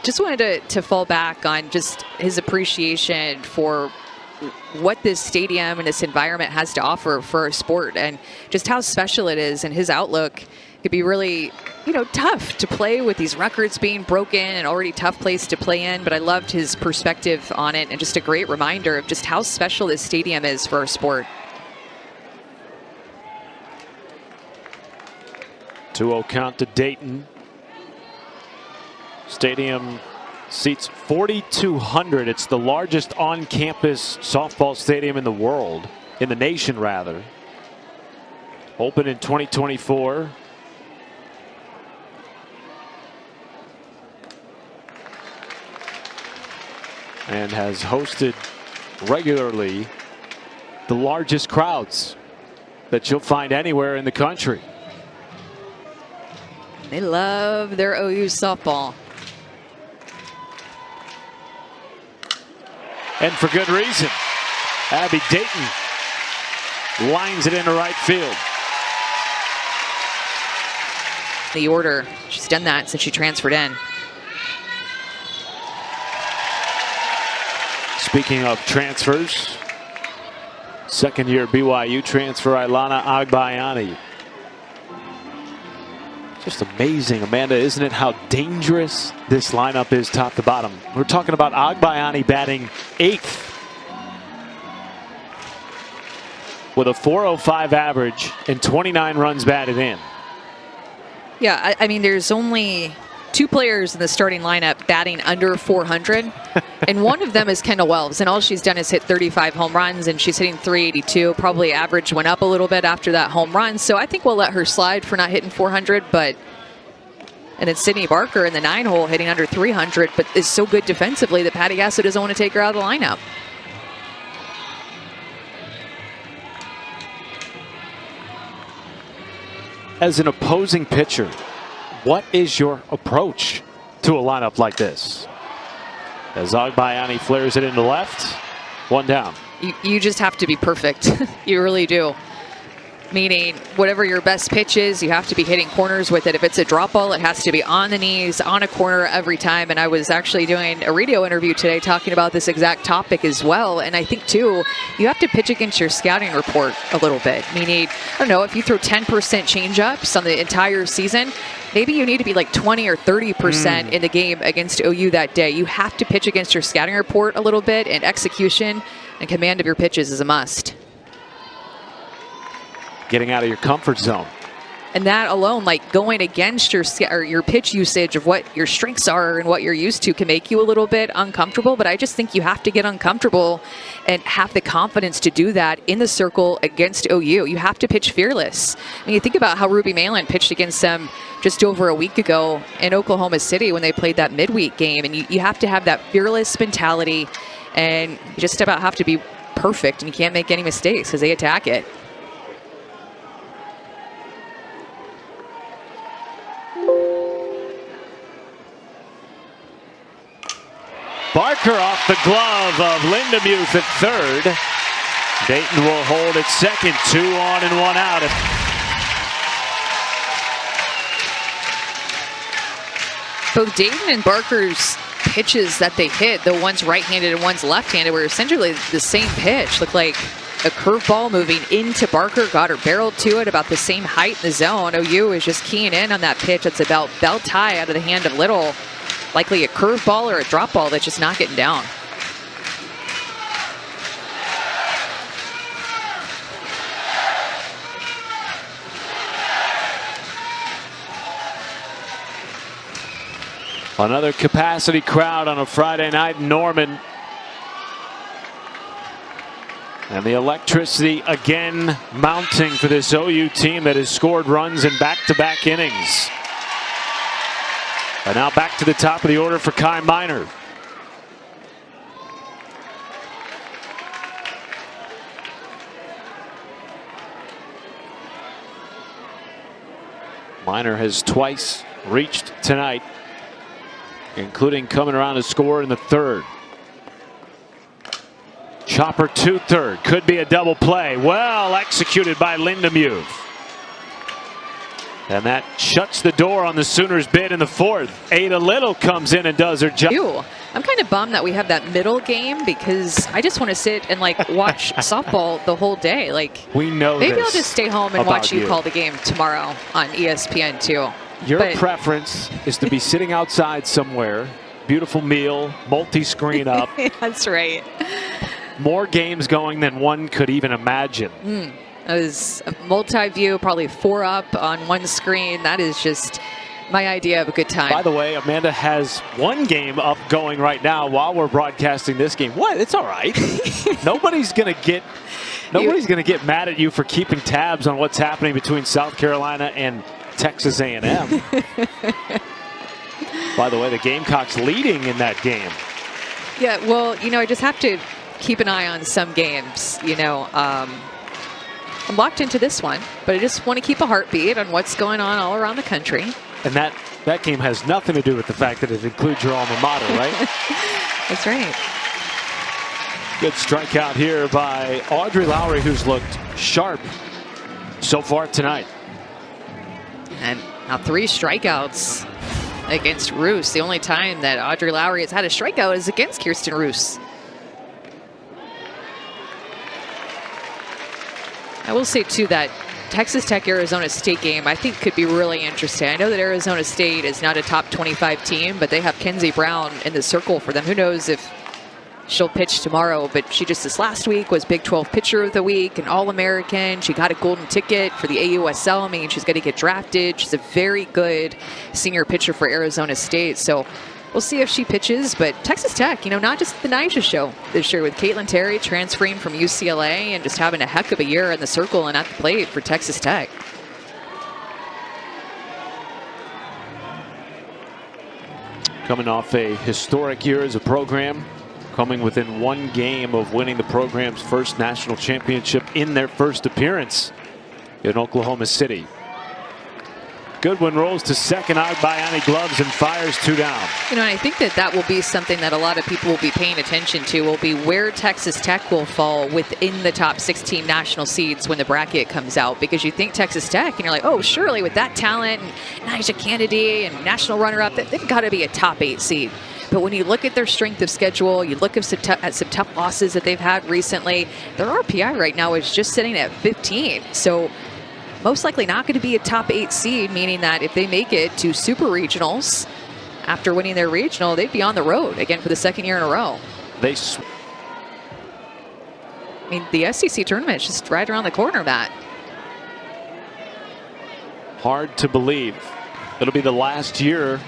just wanted to fall back on just his appreciation for what this stadium and this environment has to offer for our sport, and just how special it is, and his outlook could be really, tough to play with these records being broken, and already tough place to play in. But I loved his perspective on it, and just a great reminder of just how special this stadium is for our sport. 2-0 count to Dayton. Stadium seats 4,200. It's the largest on-campus softball stadium in the world, in the nation rather. Opened in 2024. And has hosted regularly the largest crowds that you'll find anywhere in the country. They love their OU softball. And for good reason. Abby Dayton lines it into right field. The order, she's done that since she transferred in. Speaking of transfers, second-year BYU transfer Ilana Agbayani. Just amazing, Amanda, isn't it, how dangerous this lineup is top to bottom. We're talking about Agbayani batting 8th with a .405 average and 29 runs batted in. Yeah, I mean, there's only 2 players in the starting lineup batting under 400, and one of them is Kendall Wells, and all she's done is hit 35 home runs, and she's hitting 382. Probably average went up a little bit after that home run, so I think we'll let her slide for not hitting 400. And then Sydney Barker in the 9-hole hitting under 300, but is so good defensively that Patty Gasso doesn't want to take her out of the lineup. As an opposing pitcher, what is your approach to a lineup like this? As Agbayani flares it into left, 1 down. You just have to be perfect. You really do. Meaning, whatever your best pitch is, you have to be hitting corners with it. If it's a drop ball, it has to be on the knees, on a corner every time. And I was actually doing a radio interview today talking about this exact topic as well. And I think, too, you have to pitch against your scouting report a little bit. Meaning, I don't know, if you throw 10% changeups on the entire season, maybe you need to be like 20 or 30% in the game against OU that day. You have to pitch against your scouting report a little bit, and execution and command of your pitches is a must. Getting out of your comfort zone. And that alone, like going against your pitch usage of what your strengths are and what you're used to, can make you a little bit uncomfortable. But I just think you have to get uncomfortable and have the confidence to do that in the circle against OU. You have to pitch fearless. I mean, you think about how Ruby Malin pitched against them just over a week ago in Oklahoma City when they played that midweek game. And you have to have that fearless mentality, and you just about have to be perfect, and you can't make any mistakes because they attack it. Barker off the glove of Lindemuth at third. Dayton will hold at second. 2 on and 1 out. Both Dayton and Barker's pitches that they hit, the one's right-handed and one's left-handed, were essentially the same pitch. Looked like a curveball moving into Barker, got her barreled to it about the same height in the zone. OU is just keying in on that pitch. It's about belt high out of the hand of Little. Likely a curveball or a drop ball that's just not getting down. Another capacity crowd on a Friday night in Norman. And the electricity again mounting for this OU team that has scored runs in back-to-back innings. And now back to the top of the order for Kai Miner. Miner has twice reached tonight, including coming around to score in the third. Chopper to third. Could be a double play. Well executed by Lindemuth. And that shuts the door on the Sooners' bid in the fourth. Ada Little comes in and does her job. Ew. I'm kind of bummed that we have that middle game because I just want to sit and like watch softball the whole day. Like we know maybe this I'll just stay home and watch you you call the game tomorrow on ESPN too. Your preference is to be sitting outside somewhere, beautiful meal, multi-screen up. That's right. More games going than one could even imagine. It was a multi-view, probably 4 up on one screen. That is just my idea of a good time. By the way, Amanda has one game up going right now while we're broadcasting this game. What? It's all right. Nobody's gonna get mad at you for keeping tabs on what's happening between South Carolina and Texas A&M. By the way, the Gamecocks leading in that game. Yeah, well, I just have to keep an eye on some games. I'm locked into this one, but I just want to keep a heartbeat on what's going on all around the country. And that game has nothing to do with the fact that it includes your alma mater, right? That's right. Good strikeout here by Audrey Lowry, who's looked sharp so far tonight. And now 3 strikeouts against Roos. The only time that Audrey Lowry has had a strikeout is against Kirsten Roos. I will say, too, that Texas Tech-Arizona State game, I think, could be really interesting. I know that Arizona State is not a top 25 team, but they have Kenzie Brown in the circle for them. Who knows if she'll pitch tomorrow, but she just this last week was Big 12 Pitcher of the Week, an All-American. She got a golden ticket for the AUSL. I mean, she's going to get drafted. She's a very good senior pitcher for Arizona State. So we'll see if she pitches, but Texas Tech, not just the Nyjah show this year with Caitlin Terry transferring from UCLA and just having a heck of a year in the circle and at the plate for Texas Tech. Coming off a historic year as a program, coming within 1 game of winning the program's first national championship in their first appearance in Oklahoma City. Goodwin rolls to second, out by Annie Gloves, and fires 2 down. And I think that will be something that a lot of people will be paying attention to, will be where Texas Tech will fall within the top 16 national seeds when the bracket comes out. Because you think Texas Tech, and you're like, oh, surely with that talent, and Nyjah Kennedy, and national runner-up, they've got to be a top 8 seed. But when you look at their strength of schedule, you look at some tough losses that they've had recently, their RPI right now is just sitting at 15. So most likely not going to be a top 8 seed, meaning that if they make it to super regionals after winning their regional, they'd be on the road again for the 2nd year in a row. The SEC tournament is just right around the corner, Matt. Hard to believe. It'll be the last year,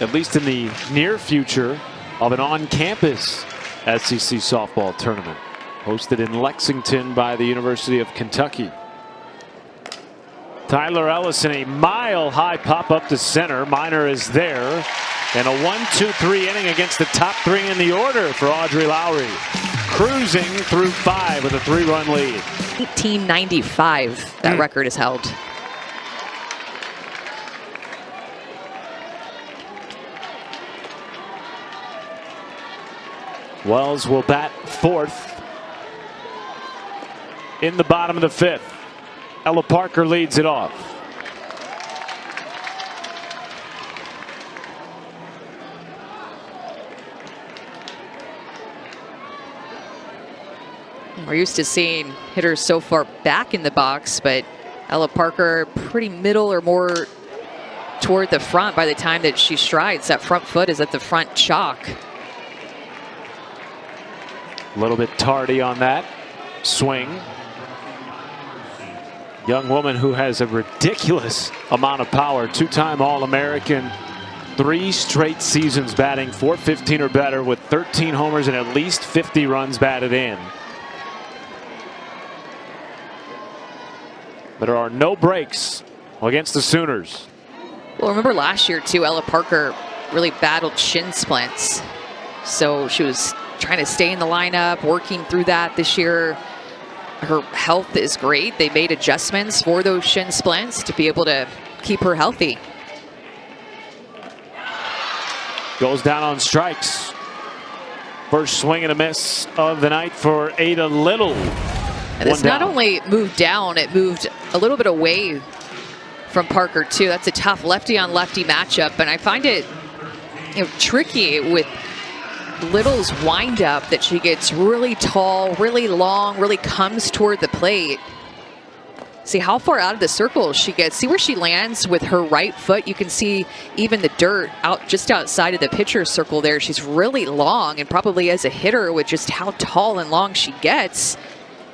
at least in the near future, of an on-campus SEC softball tournament hosted in Lexington by the University of Kentucky. Tyler Ellison, a mile-high pop up to center. Minor is there. And a 1-2-3 inning against the top 3 in the order for Audrey Lowry. Cruising through 5 with a 3-run lead. 1895, that record is held. Wells will bat 4th in the bottom of the 5th. Ella Parker leads it off. We're used to seeing hitters so far back in the box, but Ella Parker pretty middle or more toward the front by the time that she strides. That front foot is at the front chalk. A little bit tardy on that swing. Young woman who has a ridiculous amount of power. 2-time All-American. 3 straight seasons batting .415 or better with 13 homers and at least 50 runs batted in. There are no breaks against the Sooners. Well, remember last year, too, Ella Parker really battled shin splints. So she was trying to stay in the lineup, working through that this year. Her health is great. They made adjustments for those shin splints to be able to keep her healthy. Goes down on strikes. First swing and a miss of the night for Ada Little. And this not only moved down, it moved a little bit away from Parker too. That's a tough lefty on lefty matchup, and I find it tricky with Little's windup that she gets really tall, really long, really comes toward the plate. See how far out of the circle she gets. See where she lands with her right foot. You can see even the dirt out just outside of the pitcher's circle there. She's really long, and probably as a hitter with just how tall and long she gets,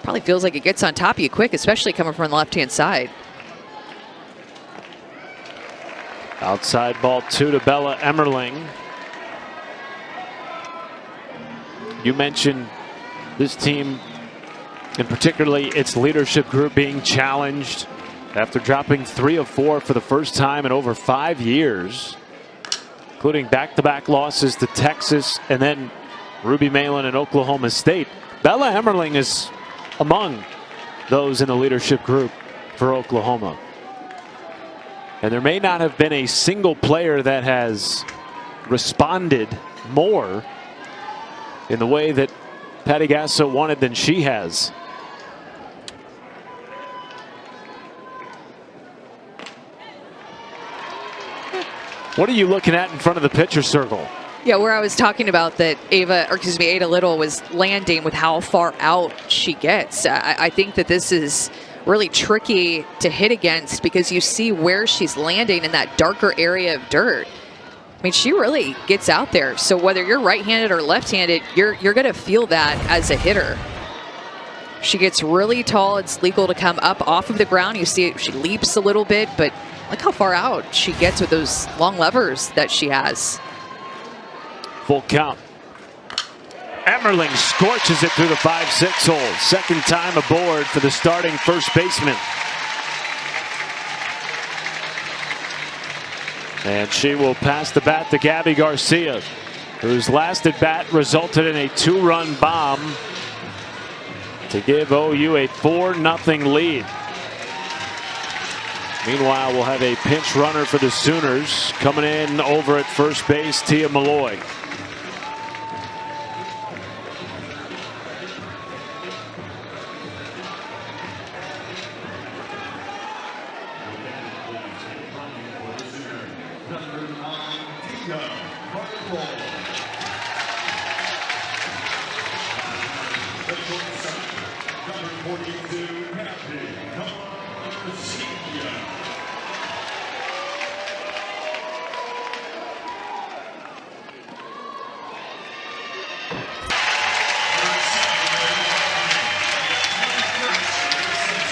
probably feels like it gets on top of you quick, especially coming from the left-hand side. Outside ball 2 to Bella Emmerling. You mentioned this team, and particularly its leadership group, being challenged after dropping 3 of 4 for the first time in over 5 years, including back-to-back losses to Texas and then Ruby Malin and Oklahoma State. Bella Emmerling is among those in the leadership group for Oklahoma. And there may not have been a single player that has responded more in the way that Patty Gasso wanted than she has. What are you looking at in front of the pitcher circle? Yeah, where I was talking about that Ada Little was landing with how far out she gets. I think that this is really tricky to hit against because you see where she's landing in that darker area of dirt. I mean, she really gets out there. So whether you're right-handed or left-handed, you're going to feel that as a hitter. She gets really tall. It's legal to come up off of the ground. You see it, she leaps a little bit, but look how far out she gets with those long levers that she has. Full count. Emmerling scorches it through the 5-6 hole. Second time aboard for the starting first baseman. And she will pass the bat to Gabby Garcia, whose last at bat resulted in a 2-run bomb to give OU a 4-0 lead. Meanwhile, we'll have a pinch runner for the Sooners coming in over at first base, Tia Malloy.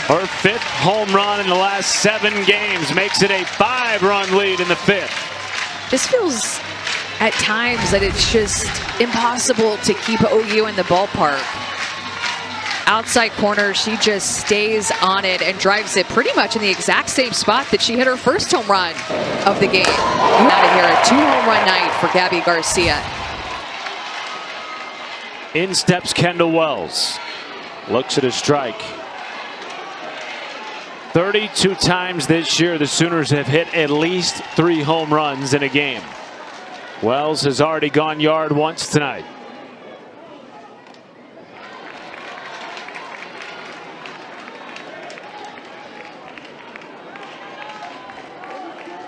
Her 5th home run in the last 7 games makes it a 5-run lead in the 5th. This feels at times that it's just impossible to keep OU in the ballpark. Outside corner, she just stays on it and drives it pretty much in the exact same spot that she hit her first home run of the game. Out of here, a 2-home run night for Gabby Garcia. In steps Kendall Wells. Looks at a strike. 32 times this year, the Sooners have hit at least 3 home runs in a game. Wells has already gone yard once tonight.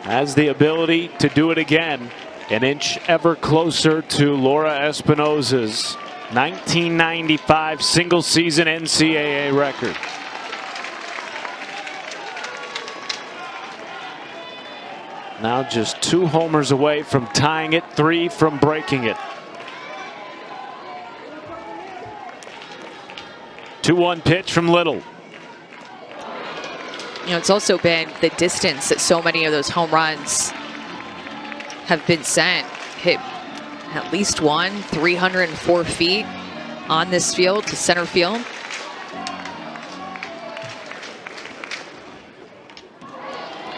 Has the ability to do it again. An inch ever closer to Laura Espinosa's 1995 single season NCAA record. Now just 2 homers away from tying it, 3 from breaking it. 2-1 pitch from Little. You know, it's also been the distance that so many of those home runs have been sent. Hit at least one, 304 feet on this field to center field.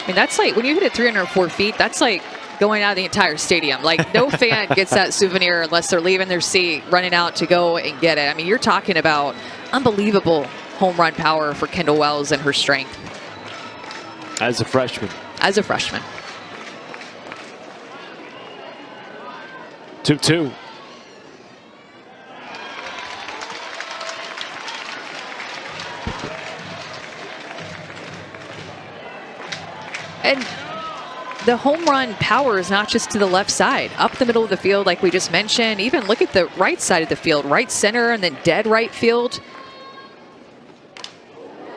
I mean, that's like, when you hit it 304 feet, that's like going out of the entire stadium. Like, no fan gets that souvenir unless they're leaving their seat, running out to go and get it. I mean, you're talking about unbelievable home run power for Kendall Wells and her strength. As a freshman. As a freshman. 2-2. And the home run power is not just to the left side, up the middle of the field like we just mentioned. Even look at the right side of the field, right center and then dead right field.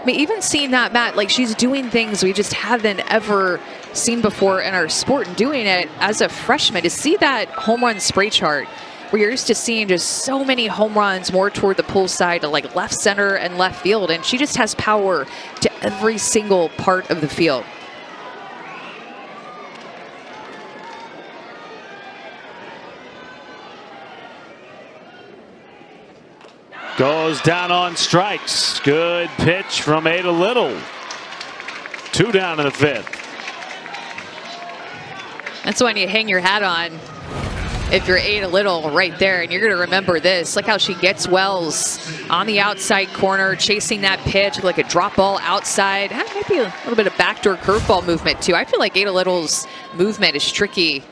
I mean, even seeing that, Matt, like she's doing things we just haven't ever seen before in our sport, and doing it as a freshman. To see that home run spray chart where you're used to seeing just so many home runs more toward the pull side to like left center and left field, and she just has power to every single part of the field. Goes down on strikes. Good pitch from Ada Little. 2 down in the 5th. That's when you hang your hat on if you're Ada Little right there, and you're going to remember this. Look how she gets Wells on the outside corner, chasing that pitch like a drop ball outside. Maybe a little bit of backdoor curveball movement too. I feel like Ada Little's movement is tricky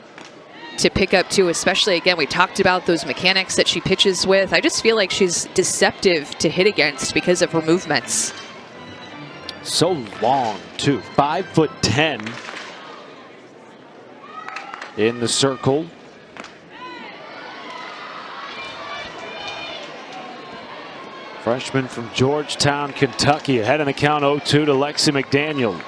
to pick up too, especially, again, we talked about those mechanics that she pitches with. I just feel like she's deceptive to hit against because of her movements. So long too, 5'10" in the circle. Freshman from Georgetown, Kentucky, ahead in the count 0-2 to Lexi McDaniel.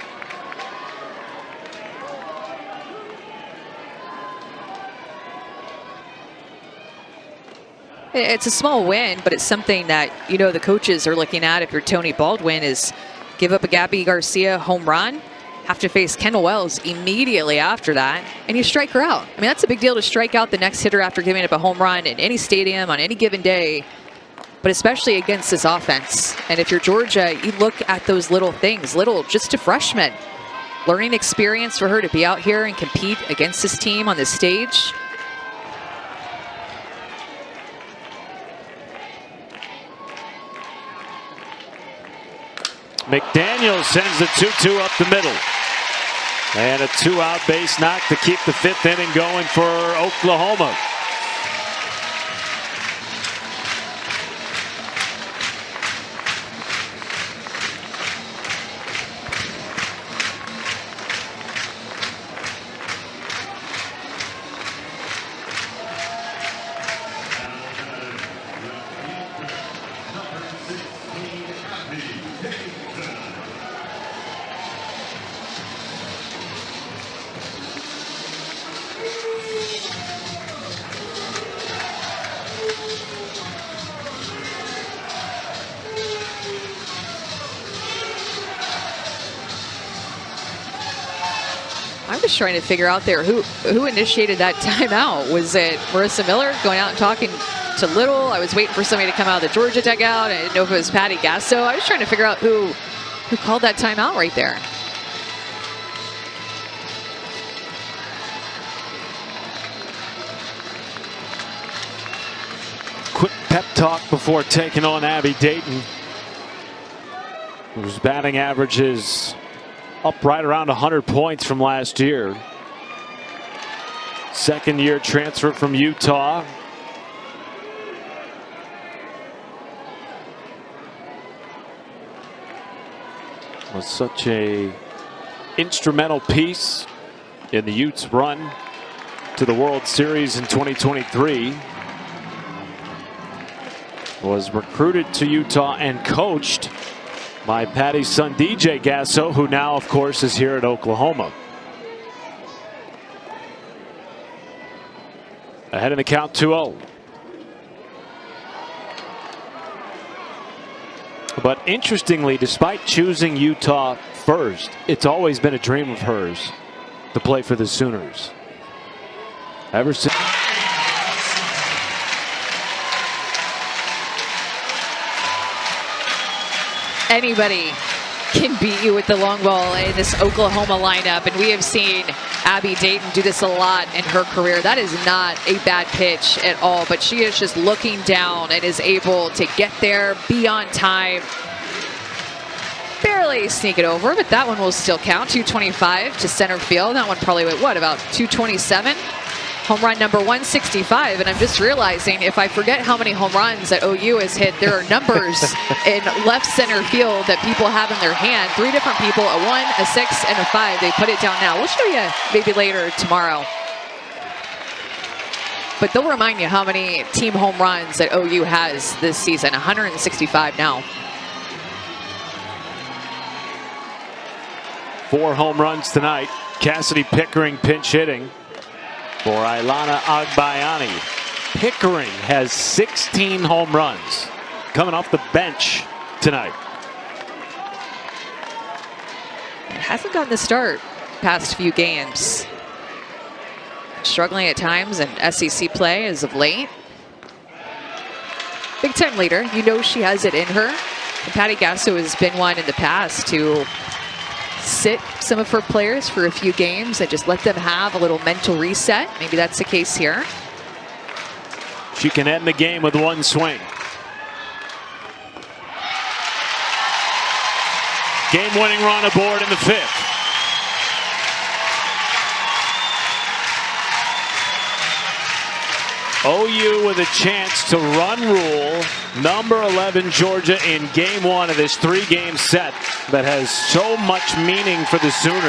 It's a small win, but it's something that, you know, the coaches are looking at. If you're Tony Baldwin, is give up a Gabby Garcia home run, have to face Kendall Wells immediately after that, and you strike her out. I mean, that's a big deal to strike out the next hitter after giving up a home run in any stadium on any given day, but especially against this offense. And if you're Georgia, you look at those little things, little just a freshman. Learning experience for her to be out here and compete against this team on this stage. McDaniel sends the 2-2 up the middle. And a 2-out base knock to keep the 5th inning going for Oklahoma. I'm just trying to figure out there who initiated that timeout. Was it Marissa Miller going out and talking to Little? I was waiting for somebody to come out of the Georgia dugout. I didn't know if it was Patty Gasso. I was trying to figure out who called that timeout right there. Quick pep talk before taking on Abby Dayton, whose batting average is up right around 100 points from last year. Second-year transfer from Utah. Was such a instrumental piece in the Utes' run to the World Series in 2023. Was recruited to Utah and coached by Patty's son DJ Gasso, who now of course is here at Oklahoma. Ahead in the count 2-0. But interestingly, despite choosing Utah first, it's always been a dream of hers to play for the Sooners. Ever since anybody can beat you with the long ball in this Oklahoma lineup, and we have seen Abby Dayton do this a lot in her career. That is not a bad pitch at all, but she is just looking down and is able to get there, be on time, barely sneak it over, but that one will still count. 225 to center field. That one probably went, what, about 227? home run number 165, and I'm just realizing if I forget how many home runs that OU has hit, there are numbers in left center field that people have in their hand. 3 different people, a 1, a 6, and a 5. They put it down now. We'll show you maybe later tomorrow. But they'll remind you how many team home runs that OU has this season, 165 now. 4 home runs tonight. Cassidy Pickering pinch hitting for Ailana Agbayani. Pickering has 16 home runs coming off the bench tonight. Hasn't gotten the start past few games. Struggling at times in SEC play as of late. Big time leader. You know she has it in her. And Patty Gasso has been one in the past to sit some of her players for a few games and just let them have a little mental reset. Maybe that's the case here. She can end the game with 1 swing. Game-winning run aboard in the 5th. OU with a chance to run rule number 11 Georgia in game 1 of this 3-game set that has so much meaning for the Sooners.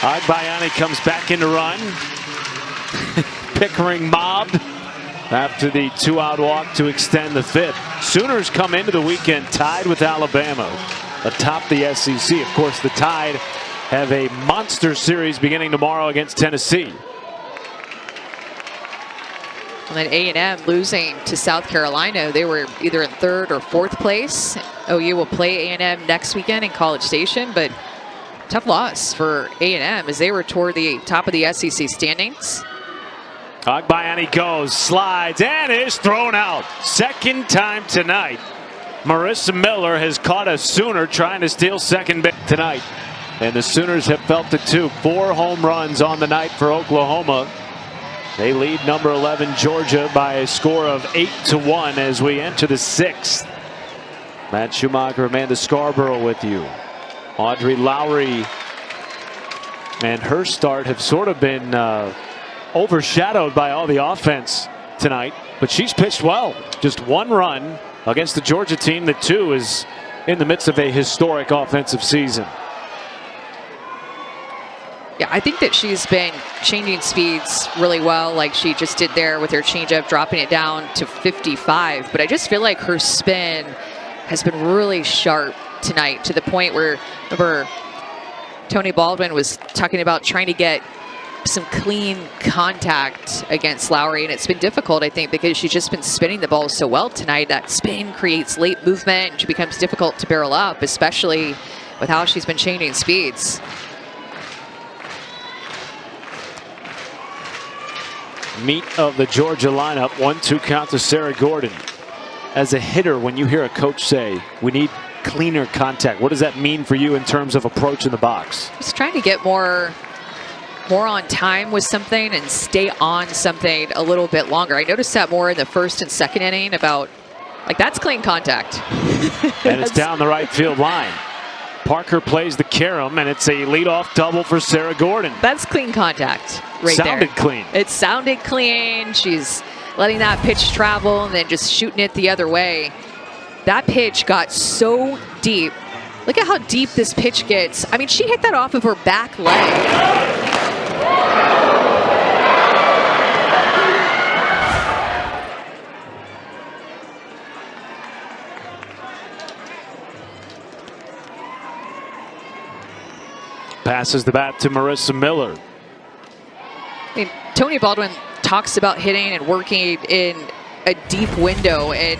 Agbayani comes back into run. Pickering mobbed after the 2-out walk to extend the 5th. Sooners come into the weekend tied with Alabama atop the SEC. Of course, the Tide have a monster series beginning tomorrow against Tennessee. And then A&M losing to South Carolina. They were either in 3rd or 4th place. OU will play A&M next weekend in College Station, but tough loss for A&M as they were toward the top of the SEC standings. Agbayani goes, slides, and is thrown out. 2nd time tonight. Marissa Miller has caught a Sooner trying to steal second base tonight. And the Sooners have felt it too. 4 home runs on the night for Oklahoma. They lead number 11 Georgia by a score of 8-1 as we enter the 6th. Matt Schumacher, Amanda Scarborough with you. Audrey Lowry and her start have sort of been overshadowed by all the offense tonight. But she's pitched well. Just 1 run against the Georgia team that too is in the midst of a historic offensive season. Yeah, I think that she's been changing speeds really well, like she just did there with her changeup, dropping it down to 55. But I just feel like her spin has been really sharp tonight, to the point where, remember, Tony Baldwin was talking about trying to get some clean contact against Lowry, and it's been difficult, I think, because she's just been spinning the ball so well tonight. That spin creates late movement, and she becomes difficult to barrel up, especially with how she's been changing speeds. Meat of the Georgia lineup. 1-2 count to Sarah Gordon. As a hitter, when you hear a coach say we need cleaner contact, what does that mean for you in terms of approach in the box? Just trying to get more on time with something and stay on something a little bit longer. I noticed that more in the 1st and 2nd inning, about like that's clean contact. And it's down the right field line. Parker plays the carom, and it's a leadoff double for Sarah Gordon. That's clean contact right there. Sounded clean. It sounded clean. She's letting that pitch travel and then just shooting it the other way. That pitch got so deep. Look at how deep this pitch gets. I mean, she hit that off of her back leg. Passes the bat to Marissa Miller. I mean, Tony Baldwin talks about hitting and working in a deep window, and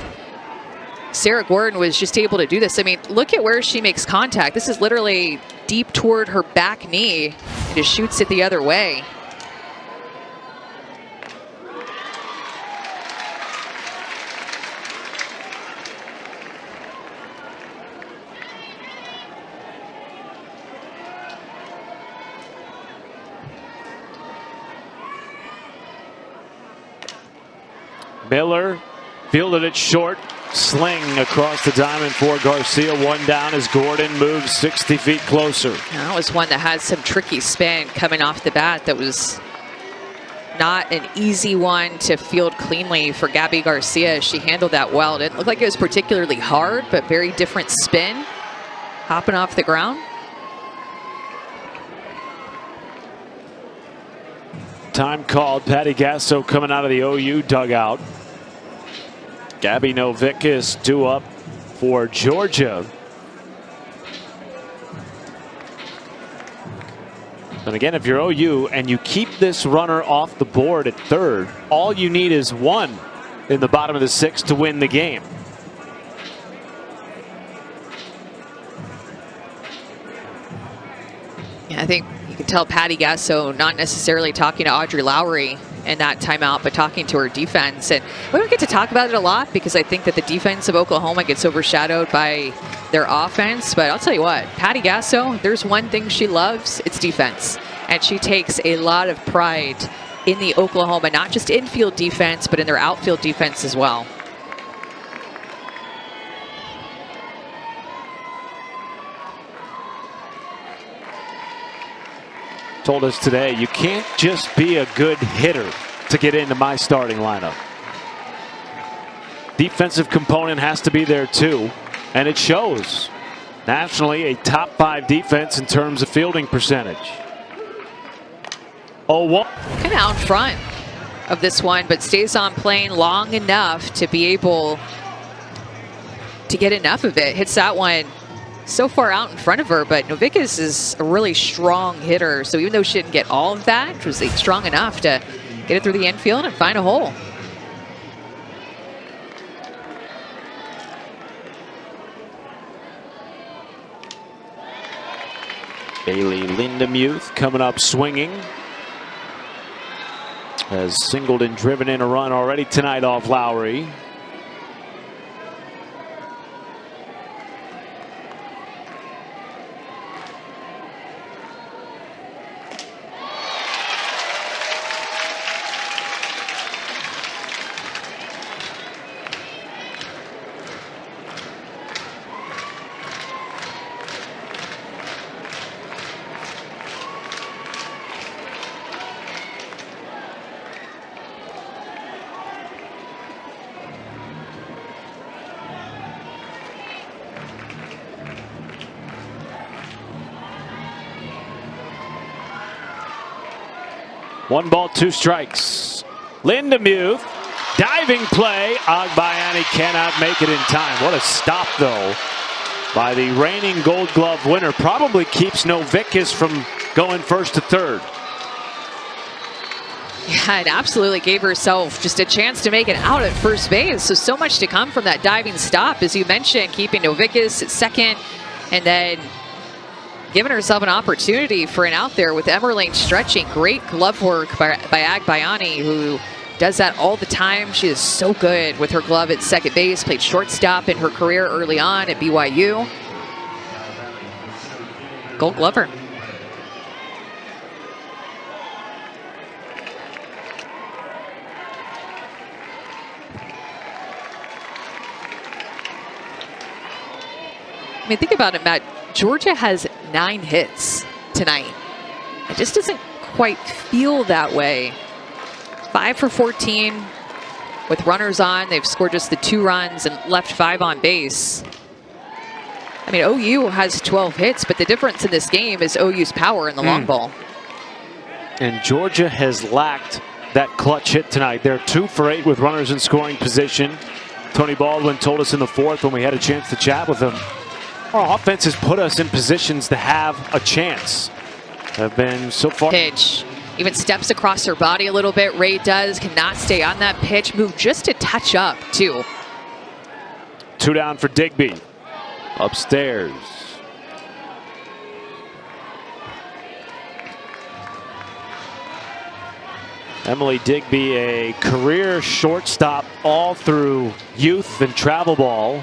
Sarah Gordon was just able to do this. I mean, look at where she makes contact. This is literally deep toward her back knee, and just shoots it the other way. Miller fielded it short, sling across the diamond for Garcia. One down as Gordon moves 60 feet closer. That was one that had some tricky spin coming off the bat. That was not an easy one to field cleanly for Gabby Garcia. She handled that well. It didn't look like it was particularly hard, but very different spin. Hopping off the ground. Time called. Patty Gasso coming out of the OU dugout. Gabby Novickus due up for Georgia. And again, if you're OU and you keep this runner off the board at third, all you need is one in the bottom of the sixth to win the game. Yeah, I think you can tell Patty Gasso not necessarily talking to Audrey Lowry in that timeout, but talking to her defense. And we don't get to talk about it a lot because I think that the defense of Oklahoma gets overshadowed by their offense. But I'll tell you what, Patty Gasso, there's one thing she loves, it's defense. And she takes a lot of pride in the Oklahoma, not just infield defense, but in their outfield defense as well. Told us today, you can't just be a good hitter to get into my starting lineup. Defensive component has to be there too, and it shows. Nationally, a top 5 defense in terms of fielding percentage. 0-1. Kind of out front of this one, but stays on plane long enough to be able to get enough of it. Hits that one so far out in front of her, but Novickus is a really strong hitter. So even though she didn't get all of that, she was strong enough to get it through the infield and find a hole. Bailey Lindemuth coming up swinging. Has singled and driven in a run already tonight off Lowry. One ball, 2 strikes. Lindemuth, diving play. Agbayani cannot make it in time. What a stop, though, by the reigning Gold Glove winner. Probably keeps Novickus from going first to third. Yeah, it absolutely gave herself just a chance to make it out at first base. So much to come from that diving stop, as you mentioned, keeping Novickus at second, and then giving herself an opportunity for an out there with Emerling stretching. Great glove work by Agbayani, who does that all the time. She is so good with her glove at second base. Played shortstop in her career early on at BYU. Gold Glover. I mean, think about it, Matt. Georgia has 9 hits tonight. It just doesn't quite feel that way. 5 for 14 with runners on. They've scored just the 2 runs and left 5 on base. I mean, OU has 12 hits, but the difference in this game is OU's power in the long ball. And Georgia has lacked that clutch hit tonight. They're 2 for 8 with runners in scoring position. Tony Baldwin told us in the 4th when we had a chance to chat with him, our offense has put us in positions to have a chance. Have been so far. Pitch. Even steps across her body a little bit. Ray does. Cannot stay on that pitch. Move just a touch up, too. 2 down for Digby. Upstairs. Emily Digby, a career shortstop all through youth and travel ball.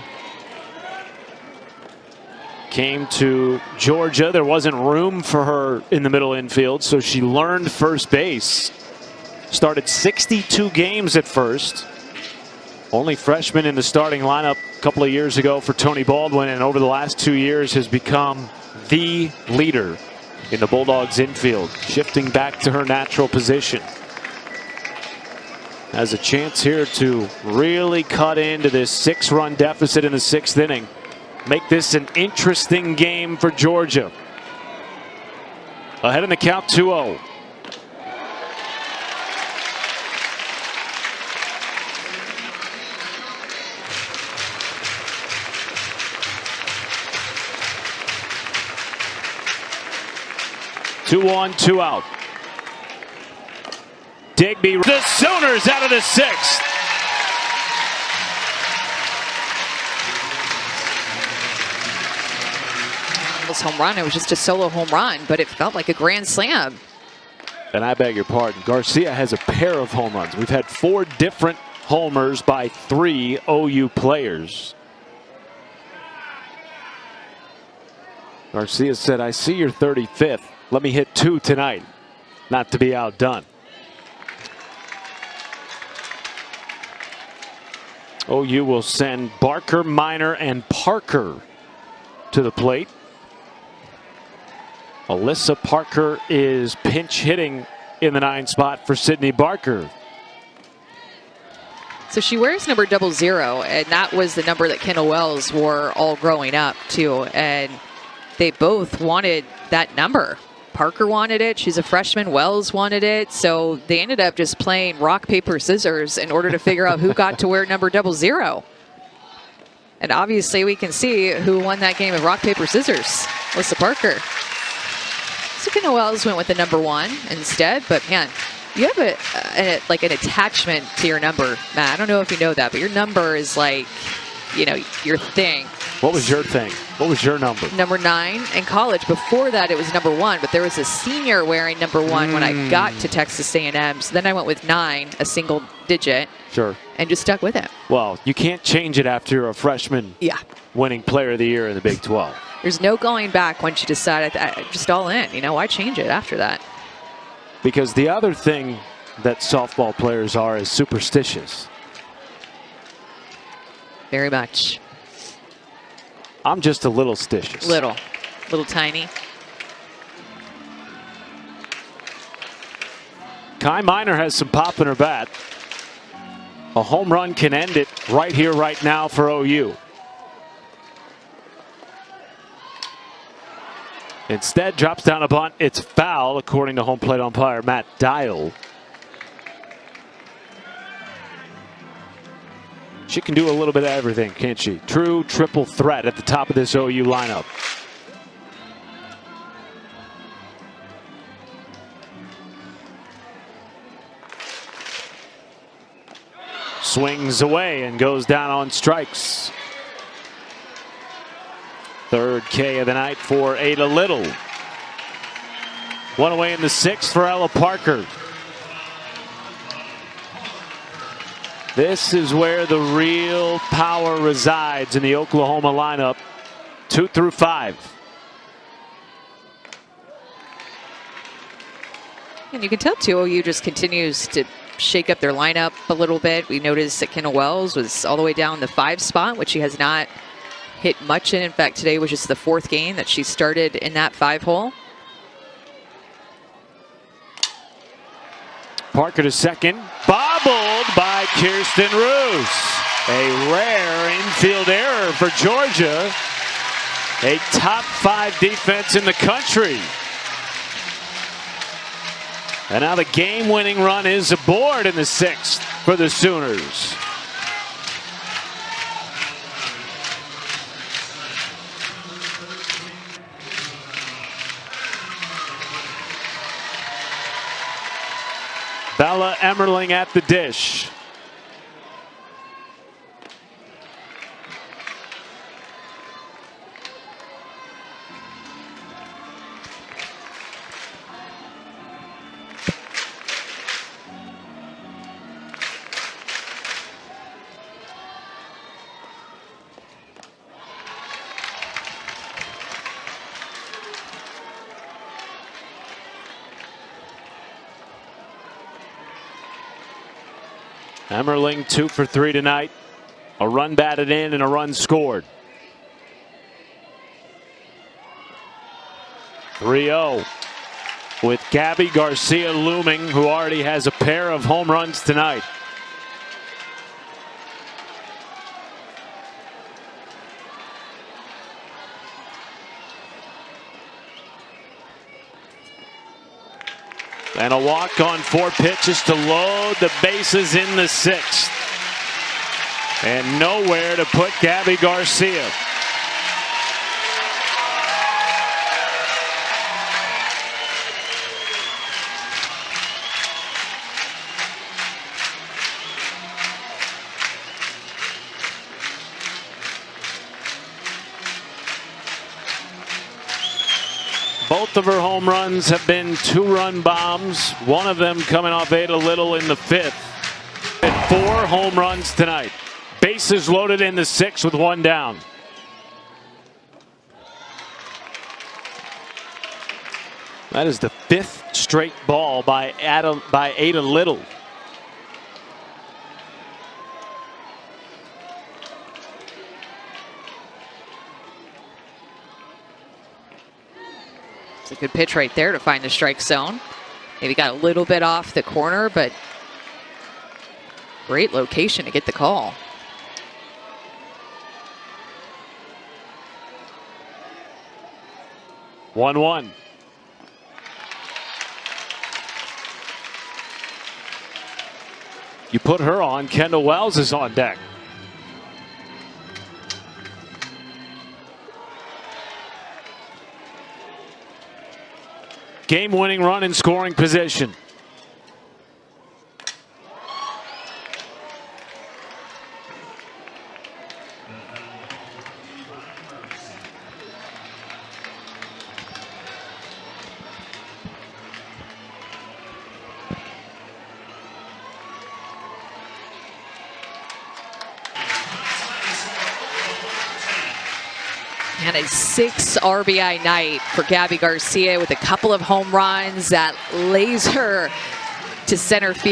Came to Georgia. There wasn't room for her in the middle infield, so she learned first base. Started 62 games at first. Only freshman in the starting lineup a couple of years ago for Tony Baldwin, and over the last 2 years has become the leader in the Bulldogs infield, shifting back to her natural position. Has a chance here to really cut into this 6-run deficit in the 6th inning. Make this an interesting game for Georgia. Ahead in the count, 2-0. Two on, 2 out. Digby, the Sooners out of the 6th. Home run. It was just a solo home run, but it felt like a grand slam. And I beg your pardon, Garcia has a pair of home runs. We've had 4 different homers by 3 OU players. Garcia said, I see your 35th. Let me hit 2 tonight, not to be outdone. OU will send Barker, Minor, and Parker to the plate. Alyssa Parker is pinch hitting in the 9 spot for Sydney Barker. So she wears number 00, and that was the number that Kendall Wells wore all growing up too. And they both wanted that number. Parker wanted it. She's a freshman. Wells wanted it. So they ended up just playing rock, paper, scissors in order to figure out who got to wear number 00. And obviously we can see who won that game of rock, paper, scissors. Alyssa Parker. So Kendall Wells went with the number 1 instead. But man, you have like an attachment to your number, Matt. I don't know if you know that, but your number is like, you know, your thing. What was your thing? What was your number? Number 9 in college. Before that, it was number 1, but there was a senior wearing number 1 when I got to Texas A&M. So then I went with 9, a single digit. Sure. And just stuck with it. Well, you can't change it after you're a freshman. Yeah. Winning player of the year in the Big 12. There's no going back once you decide just all in. You know, why change it after that? Because the other thing that softball players are is superstitious. Very much. I'm just a little stitious. Little tiny. Kai Minor has some pop in her bat. A home run can end it right here, right now for OU. Instead, drops down a bunt. It's foul, according to home plate umpire Matt Dial. She can do a little bit of everything, can't she? True triple threat at the top of this OU lineup. Swings away and goes down on strikes. 3rd K of the night for Ada Little. 1 away in the 6th for Ella Parker. This is where the real power resides in the Oklahoma lineup. 2 through 5. And you can tell too, OU just continues to shake up their lineup a little bit. We noticed that Kendall Wells was all the way down the 5 spot, which she has not hit much in. In fact, today was just the 4th game that she started in that 5 hole. Parker to second, bobbled by Kirsten Roos. A rare infield error for Georgia. A top 5 defense in the country. And now the game-winning run is aboard in the 6th for the Sooners. Bella Emmerling at the dish. Emmerling 2 for 3 tonight. A run batted in and a run scored. 3-0 with Gabby Garcia looming, who already has a pair of home runs tonight. And a walk on 4 pitches to load the bases in the 6th. And nowhere to put Gabby Garcia. Both of her home runs have been 2-run bombs. One of them coming off Ada Little in the 5th. And 4 home runs tonight. Bases loaded in the 6th with 1 down. That is the 5th straight ball by Ada Little. It's a good pitch right there to find the strike zone. Maybe got a little bit off the corner, but great location to get the call. One. You put her on, Kendall Wells is on deck. Game-winning run in scoring position. And a 6 RBI night for Gabby Garcia with a couple of home runs. That laser to center field.